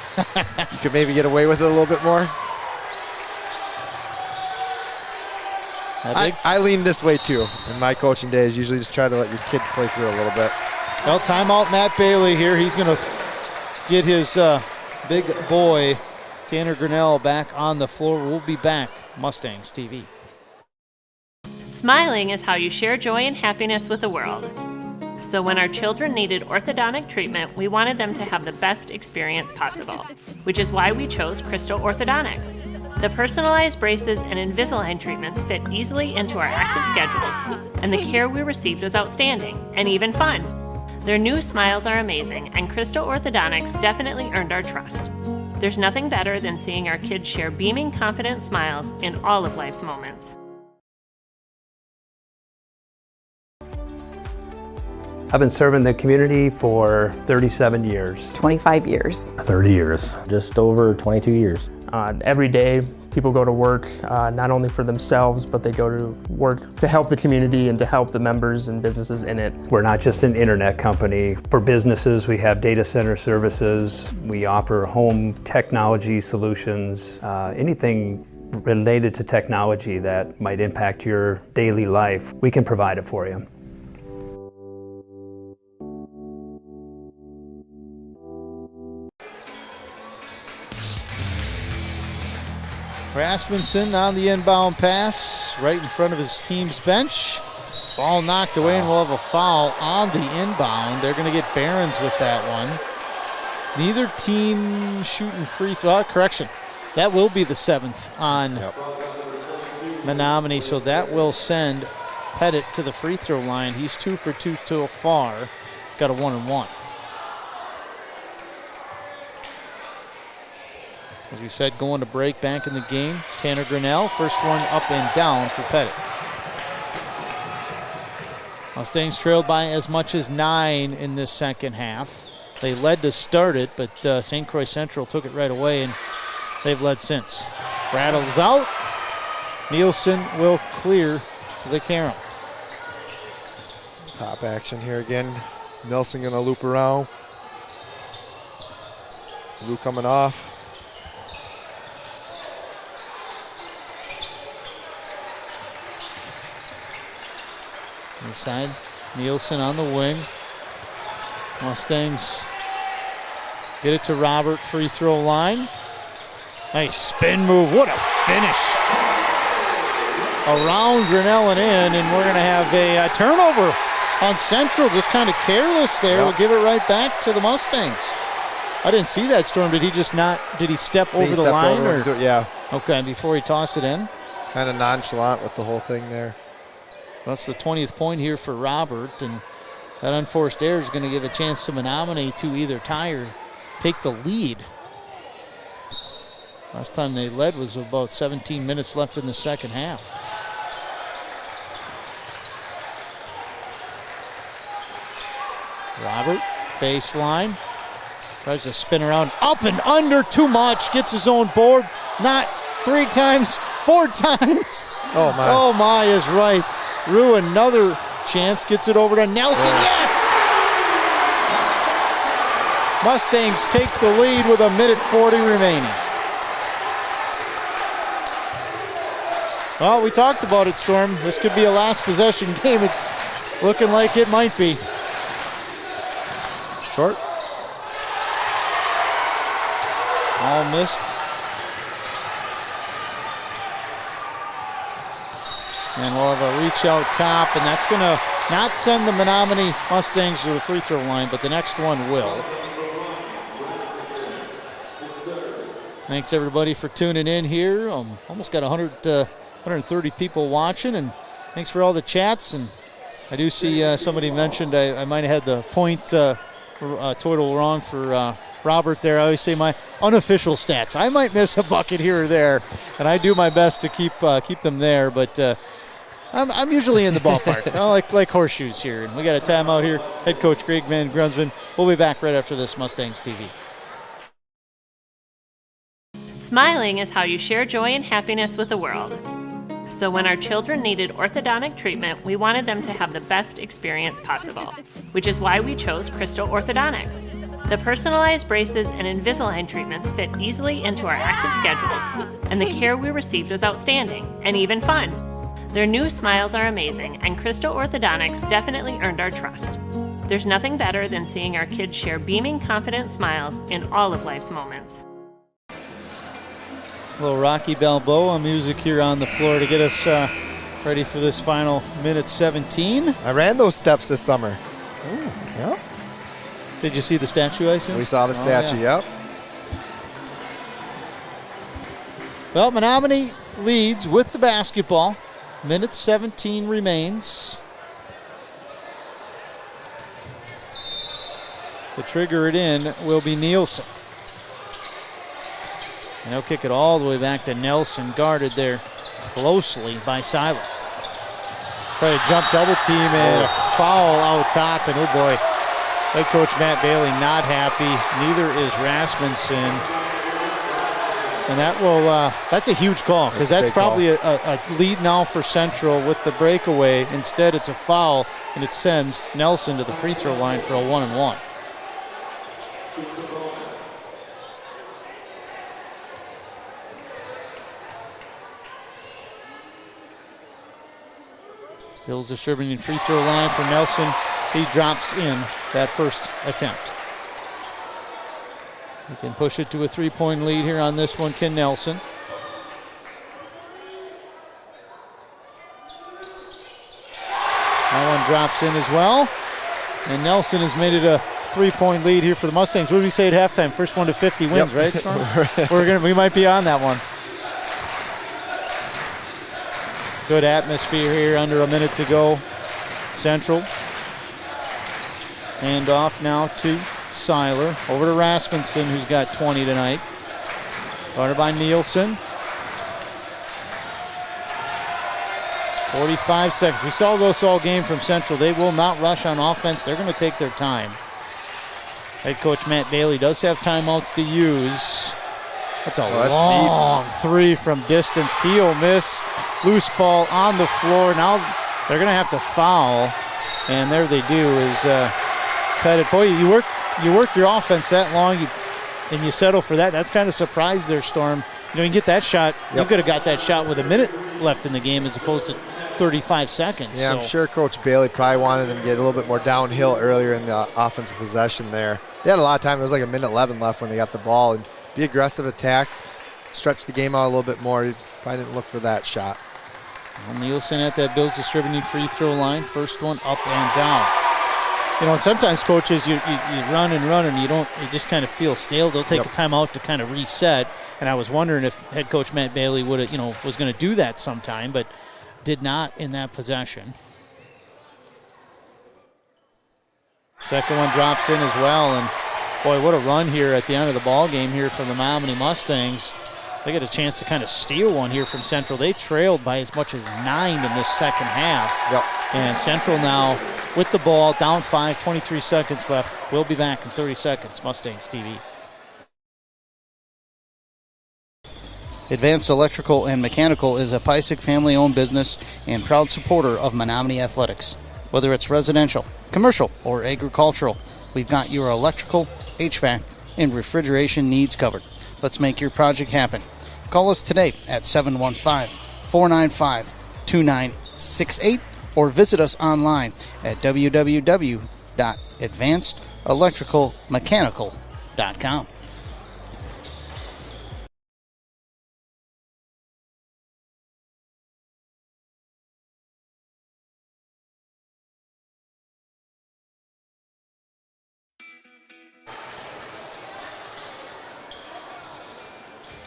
you could maybe get away with it a little bit more. I lean this way too. In my coaching days, usually just try to let your kids play through a little bit. Well, timeout Matt Bailey here. He's going to get his big boy Tanner Grinnell back on the floor. We'll be back. Mustangs TV. Smiling is how you share joy and happiness with the world. So when our children needed orthodontic treatment, we wanted them to have the best experience possible, which is why we chose Crystal Orthodontics. The personalized braces and Invisalign treatments fit easily into our active schedules, and the care we received was outstanding and even fun. Their new smiles are amazing, and Crystal Orthodontics definitely earned our trust. There's nothing better than seeing our kids share beaming, confident smiles in all of life's moments. I've been serving the community for 37 years. 25 years. 30 years. Just over 22 years. Every day, people go to work not only for themselves, but they go to work to help the community and to help the members and businesses in it. We're not just an internet company. For businesses, we have data center services. We offer home technology solutions. Anything related to technology that might impact your daily life, we can provide it for you. Rasmussen on the inbound pass, right in front of his team's bench. Ball knocked away, and we'll have a foul on the inbound. They're going to get Barons with that one. Neither team shooting free throw. Correction. That will be the 7th on Menomonie, so that will send Pettit to the free throw line. He's 2 for 2 so far. Got a 1-and-1. As we said, going to break back in the game. Tanner Grinnell, first one up and down for Pettit. Mustangs trailed by as much as 9 in this second half. They led to start it, but St. Croix Central took it right away, and they've led since. Rattles out. Nielsen will clear the carom. Top action here again. Nelson going to loop around. Lou coming off. Inside, Nielsen on the wing. Mustangs get it to Robert, free throw line. Nice spin move, what a finish. Around Grinnell and in, and we're gonna have a turnover on Central, just kind of careless there. Yep. We'll give it right back to the Mustangs. I didn't see that, Storm. Did he just not, did he step over the line? Or? Yeah. Okay, before he tossed it in. Kind of nonchalant with the whole thing there. That's the 20th point here for Robert, and that unforced error is going to give a chance to Menomonie to either tie or take the lead. Last time they led was about 17 minutes left in the second half. Robert, baseline, tries to spin around, up and under, too much, gets his own board, not 3 times, 4 times. Oh my. Oh my is right. Rue, another chance, gets it over to Nelson. Yes! Mustangs take the lead with 1:40 remaining. Well, we talked about it, Storm. This could be a last possession game. It's looking like it might be. Short. All missed. And we'll have a reach out top, and that's going to not send the Menomonie Mustangs to the free throw line, but the next one will. Thanks everybody for tuning in here. Almost got 130 people watching, and thanks for all the chats. And I do see somebody mentioned I might have had the point total wrong for Robert there. I always say my unofficial stats. I might miss a bucket here or there, and I do my best to keep them there, but I'm usually in the ballpark. like horseshoes here. And we got a timeout here. Head coach Greg Van Grunsven. We'll be back right after this Mustangs TV. Smiling is how you share joy and happiness with the world. So when our children needed orthodontic treatment, we wanted them to have the best experience possible, which is why we chose Crystal Orthodontics. The personalized braces and Invisalign treatments fit easily into our active schedules, and the care we received was outstanding and even fun. Their new smiles are amazing, and Crystal Orthodontics definitely earned our trust. There's nothing better than seeing our kids share beaming, confident smiles in all of life's moments. A little Rocky Balboa music here on the floor to get us ready for this final minute 17. I ran those steps this summer. Ooh. Yep. Did you see the statue, I assume? We saw the statue, yep. Well, Menomonie leads with the basketball. Minute 17 remains. To trigger it in will be Nielsen. And he'll kick it all the way back to Nelson, guarded there closely by Seiler. Try to jump double team and a foul out top, and oh boy, head coach Matt Bailey not happy. Neither is Rasmussen. And that will, that's a huge call, because that's probably a lead now for Central with the breakaway. Instead, it's a foul, and it sends Nelson to the free throw line for a 1-and-1. Bill's distributing free throw line for Nelson. He drops in that first attempt. He can push it to a 3-point lead here on this one, Ken Nelson. That one drops in as well. And Nelson has made it a 3-point lead here for the Mustangs. What did we say at halftime? First one to 50 wins, right, Storm? We might be on that one. Good atmosphere here, under a minute to go. Central. Hand off now to Seiler. Over to Rasmussen, who's got 20 tonight. Guarded by Nielsen. 45 seconds. We saw this all game from Central. They will not rush on offense. They're going to take their time. Head coach Matt Bailey does have timeouts to use. That's a long three from distance. He'll miss. Loose ball on the floor. Now they're going to have to foul. And there they do is Pettit. Boy, you work your offense that long and you settle for that. That's kind of surprised their Storm. You know, you get that shot. Yep. You could have got that shot with a minute left in the game as opposed to 35 seconds. Yeah, so. I'm sure Coach Bailey probably wanted them to get a little bit more downhill earlier in the offensive possession there. They had a lot of time. There was like a minute 11 left when they got the ball. And be aggressive attack, stretch the game out a little bit more. You probably didn't look for that shot. Well, Nielsen at that Bills distributing free throw line. First one up and down. You know, sometimes coaches, you run and you just kind of feel stale. They'll take a timeout to kind of reset. And I was wondering if head coach Matt Bailey would have, was going to do that sometime, but did not in that possession. Second one drops in as well, and boy, what a run here at the end of the ball game here from the Menomonie Mustangs. They get a chance to kind of steal one here from Central. They trailed by as much as 9 in this second half. Yep. And Central now with the ball, down 5, 23 seconds left. We'll be back in 30 seconds. Mustangs TV. Advanced Electrical and Mechanical is a Pysick family-owned business and proud supporter of Menomonie Athletics. Whether it's residential, commercial, or agricultural, we've got your electrical, HVAC, and refrigeration needs covered. Let's make your project happen. Call us today at 715-495-2968 or visit us online at www.advancedelectricalmechanical.com.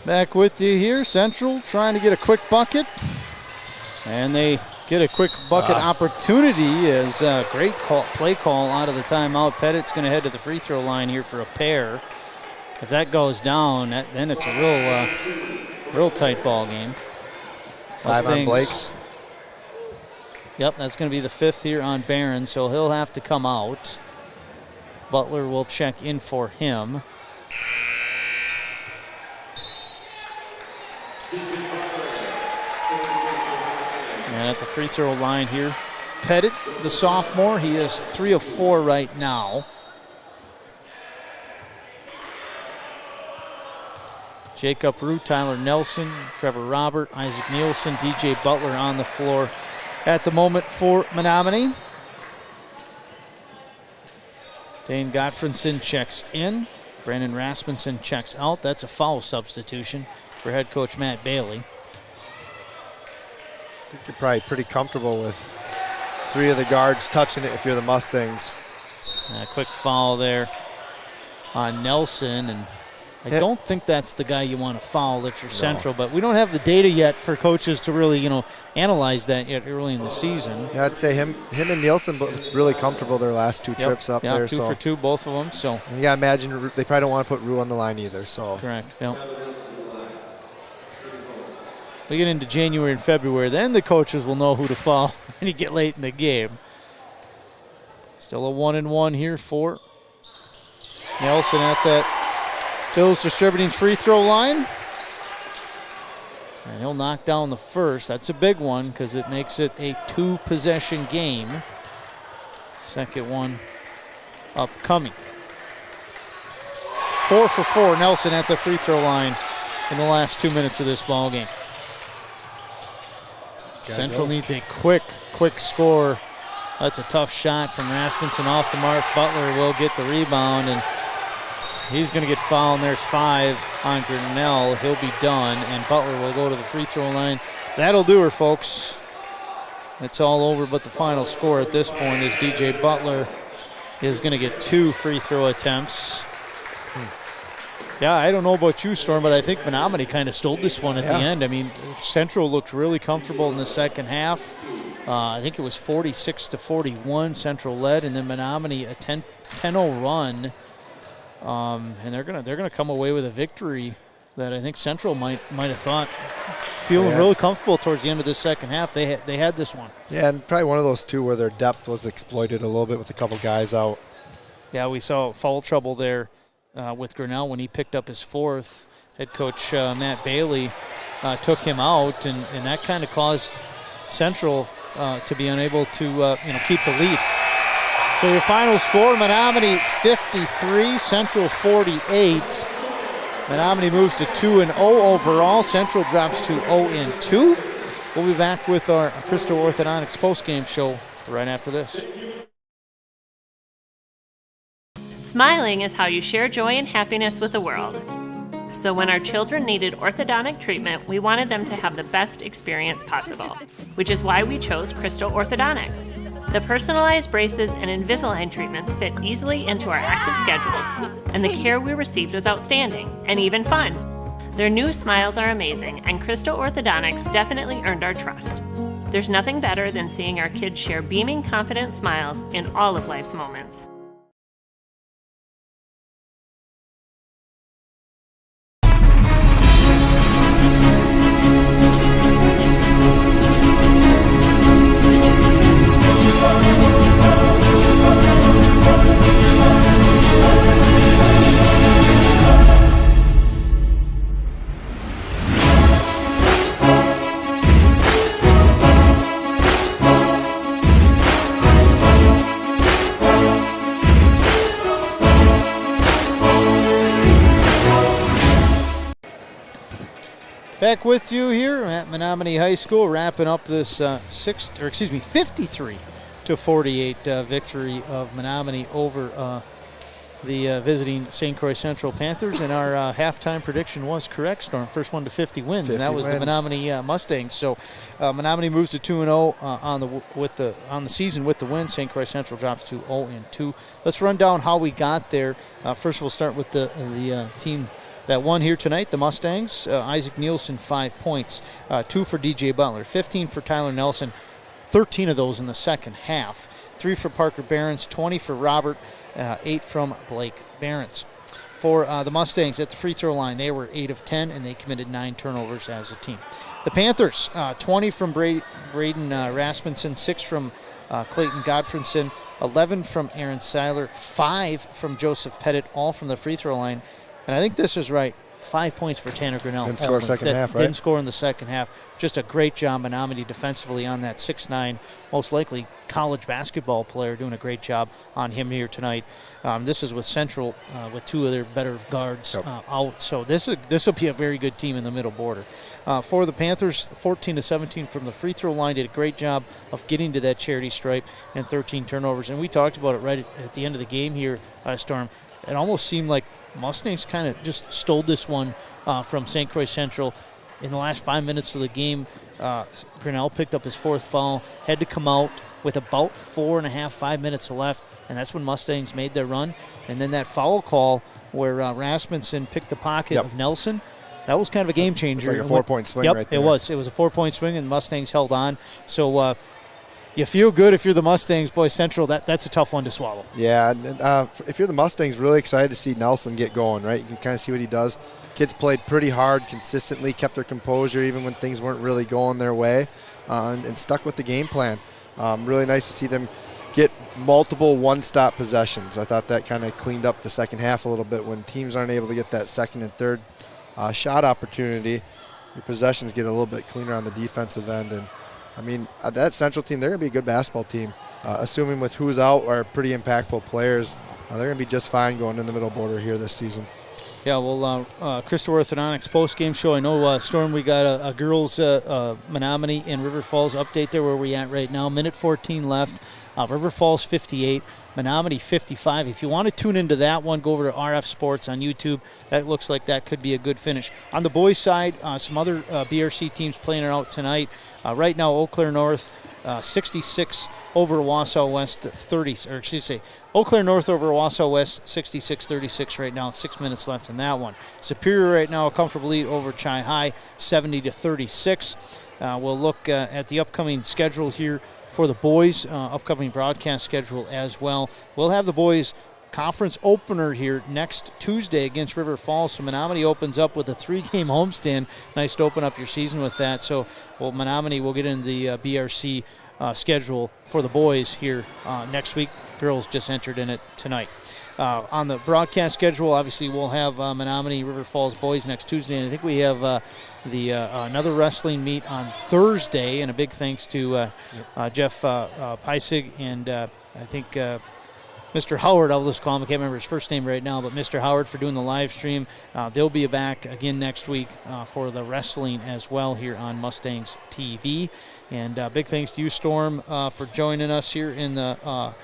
Back with you here. Central trying to get a quick bucket. And they get a quick bucket opportunity as a great play call out of the timeout. Pettit's going to head to the free throw line here for a pair. If that goes down, then it's a real tight ball game. 5 on Blake. Yep, that's going to be the 5th here on Barron, so he'll have to come out. Butler will check in for him. And at the free throw line here, Pettit, the sophomore, he is 3 of 4 right now. Jacob Root, Tyler Nelson, Trevor Robert, Isaac Nielsen, DJ Butler on the floor at the moment for Menomonie. Dane Gottfredson checks in. Brandon Rasmussen checks out. That's a foul substitution for head coach Matt Bailey. I think you're probably pretty comfortable with 3 of the guards touching it if you're the Mustangs. A quick foul there on Nelson, and I don't think that's the guy you want to foul if you're Central, but we don't have the data yet for coaches to really, analyze that yet early in the season. Yeah, I'd say him and Nielsen both really comfortable their last 2 trips up there. 2 for 2, both of them. So and you got to imagine they probably don't want to put Rue on the line either. So correct. Yep. We get into January and February, then the coaches will know who to foul when you get late in the game. Still a 1-and-1 here for Nelson at that Bills distributing free throw line. And he'll knock down the first. That's a big one because it makes it a 2-possession game. Second one upcoming. 4 for 4, Nelson at the free throw line in the last 2 minutes of this ball game. Central needs a quick score. That's a tough shot from Rasmussen off the mark. Butler will get the rebound, and he's going to get fouled. And there's 5 on Grinnell. He'll be done, and Butler will go to the free throw line. That'll do her, folks. It's all over, but the final score at this point is DJ Butler is going to get 2 free throw attempts. Yeah, I don't know about you, Storm, but I think Menomonie kind of stole this one at the end. I mean, Central looked really comfortable in the second half. I think it was 46-41 Central led, and then Menomonie a 10-0 run. And they're gonna come away with a victory that I think Central might have thought, feeling really comfortable towards the end of this second half. They had this one. Yeah, and probably one of those two where their depth was exploited a little bit with a couple guys out. Yeah, we saw foul trouble there with Grinnell when he picked up his fourth. Head coach Matt Bailey took him out, and that kind of caused Central to be unable to keep the lead. So your final score, Menomonie 53, Central 48. Menomonie moves to 2-0 overall. Central drops to 0-2. We'll be back with our Crystal Orthodontics postgame show right after this. Smiling is how you share joy and happiness with the world. So when our children needed orthodontic treatment, we wanted them to have the best experience possible, which is why we chose Crystal Orthodontics. The personalized braces and Invisalign treatments fit easily into our active schedules, and the care we received was outstanding and even fun. Their new smiles are amazing, and Crystal Orthodontics definitely earned our trust. There's nothing better than seeing our kids share beaming, confident smiles in all of life's moments. Back with you here at Menomonie High School, wrapping up this 53-48 victory of Menomonie over the visiting St. Croix Central Panthers. And our halftime prediction was correct, Storm. First one to 50 wins, and that was the Menomonie Mustangs. So Menomonie moves to 2-0 on the season with the win. St. Croix Central drops to 0-2. Let's run down how we got there. First, we'll start with the team that won here tonight, the Mustangs. Isaac Nielsen, 5 points, 2 for DJ Butler, 15 for Tyler Nelson, 13 of those in the second half, 3 for Parker Behrens, 20 for Robert, 8 from Blake Behrens. For the Mustangs at the free throw line, they were 8 of 10, and they committed 9 turnovers as a team. The Panthers, 20 from Braden Rasmussen, 6 from Clayton Godfredson, 11 from Aaron Seiler, 5 from Joseph Pettit, all from the free throw line. And I think this is right. 5 points for Tanner Grinnell. Didn't score second half, right? Didn't score in the second half. Just a great job, Menomonie, defensively on that 6'9", most likely college basketball player, doing a great job on him here tonight. This is with Central, with 2 of their better guards out. So this will be a very good team in the middle border. For the Panthers, 14-17 from the free throw line. Did a great job of getting to that charity stripe, and 13 turnovers. And we talked about it right at the end of the game here, Storm. It almost seemed like Mustangs kind of just stole this one from St. Croix Central. In the last 5 minutes of the game, Grinnell picked up his 4th foul, had to come out with about 5 minutes left, and that's when Mustangs made their run. And then that foul call where Rasmussen picked the pocket of Nelson, that was kind of a game changer. It was like a 4-point swing right there. It was. It was a 4-point swing, and the Mustangs held on. So you feel good if you're the Mustangs. Boy, Central, that's a tough one to swallow. Yeah, and if you're the Mustangs, really excited to see Nelson get going, right? You can kind of see what he does. Kids played pretty hard, consistently kept their composure even when things weren't really going their way, and stuck with the game plan. Really nice to see them get multiple one-stop possessions. I thought that kind of cleaned up the second half a little bit. When teams aren't able to get that second and third shot opportunity, your possessions get a little bit cleaner on the defensive end. And I mean, that Central team, they're going to be a good basketball team. Assuming with who's out are pretty impactful players, they're going to be just fine going in the middle border here this season. Yeah, well, Crystal Orthodontics post-game show. I know, Storm, we got a girls' Menomonie and River Falls update there where we at right now. Minute 14 left. River Falls 58, Menomonie 55. If you want to tune into that one, go over to RF Sports on YouTube. That looks like that could be a good finish. On the boys' side, some other BRC teams playing it out tonight. Right now, Eau Claire North 66 over Wausau West 30, or excuse me, Eau Claire North over Wausau West 66-36 right now. 6 minutes left in that one. Superior right now a comfortable lead over Chi High 70-36. We'll look at the upcoming schedule here for the boys, upcoming broadcast schedule as well. We'll have the boys conference opener here next Tuesday against River Falls. So Menomonie opens up with a 3-game homestand. Nice to open up your season with that. So Menomonie will get in the BRC schedule for the boys here next week. Girls just entered in it tonight. On the broadcast schedule, obviously we'll have Menomonie River Falls boys next Tuesday, and I think we have another wrestling meet on Thursday. And a big thanks to Jeff Peisig and I think Mr. Howard, I'll just call him, I can't remember his first name right now, but Mr. Howard for doing the live stream. They'll be back again next week for the wrestling as well here on Mustangs TV. And big thanks to you, Storm, for joining us here in the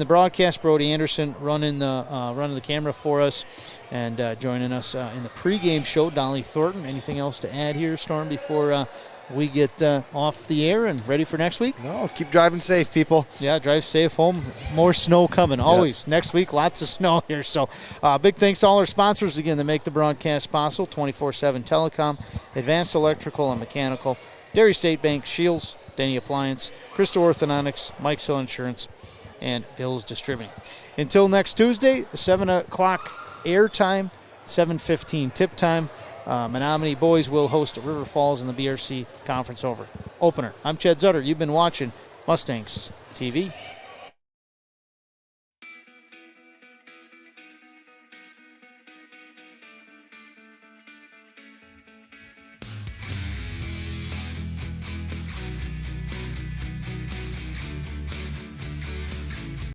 broadcast. Brody Anderson running the camera for us and joining us in the pregame show. Dolly Thornton, anything else to add here, Storm, before we get off the air and ready for next week? No, keep driving safe, people. Yeah, drive safe home. More snow coming, always. Yes. Next week, lots of snow here. So big thanks to all our sponsors again that make the broadcast possible. 24/7 Telecom, Advanced Electrical and Mechanical, Dairy State Bank, Shields, Denny Appliance, Crystal Orthodontics, Mike's Hill Insurance, and Bill's Distributing. Until next Tuesday, 7 o'clock air time, 7:15 tip time. Menomonie boys will host River Falls in the BRC conference opener. I'm Chad Zutter. You've been watching Mustangs TV.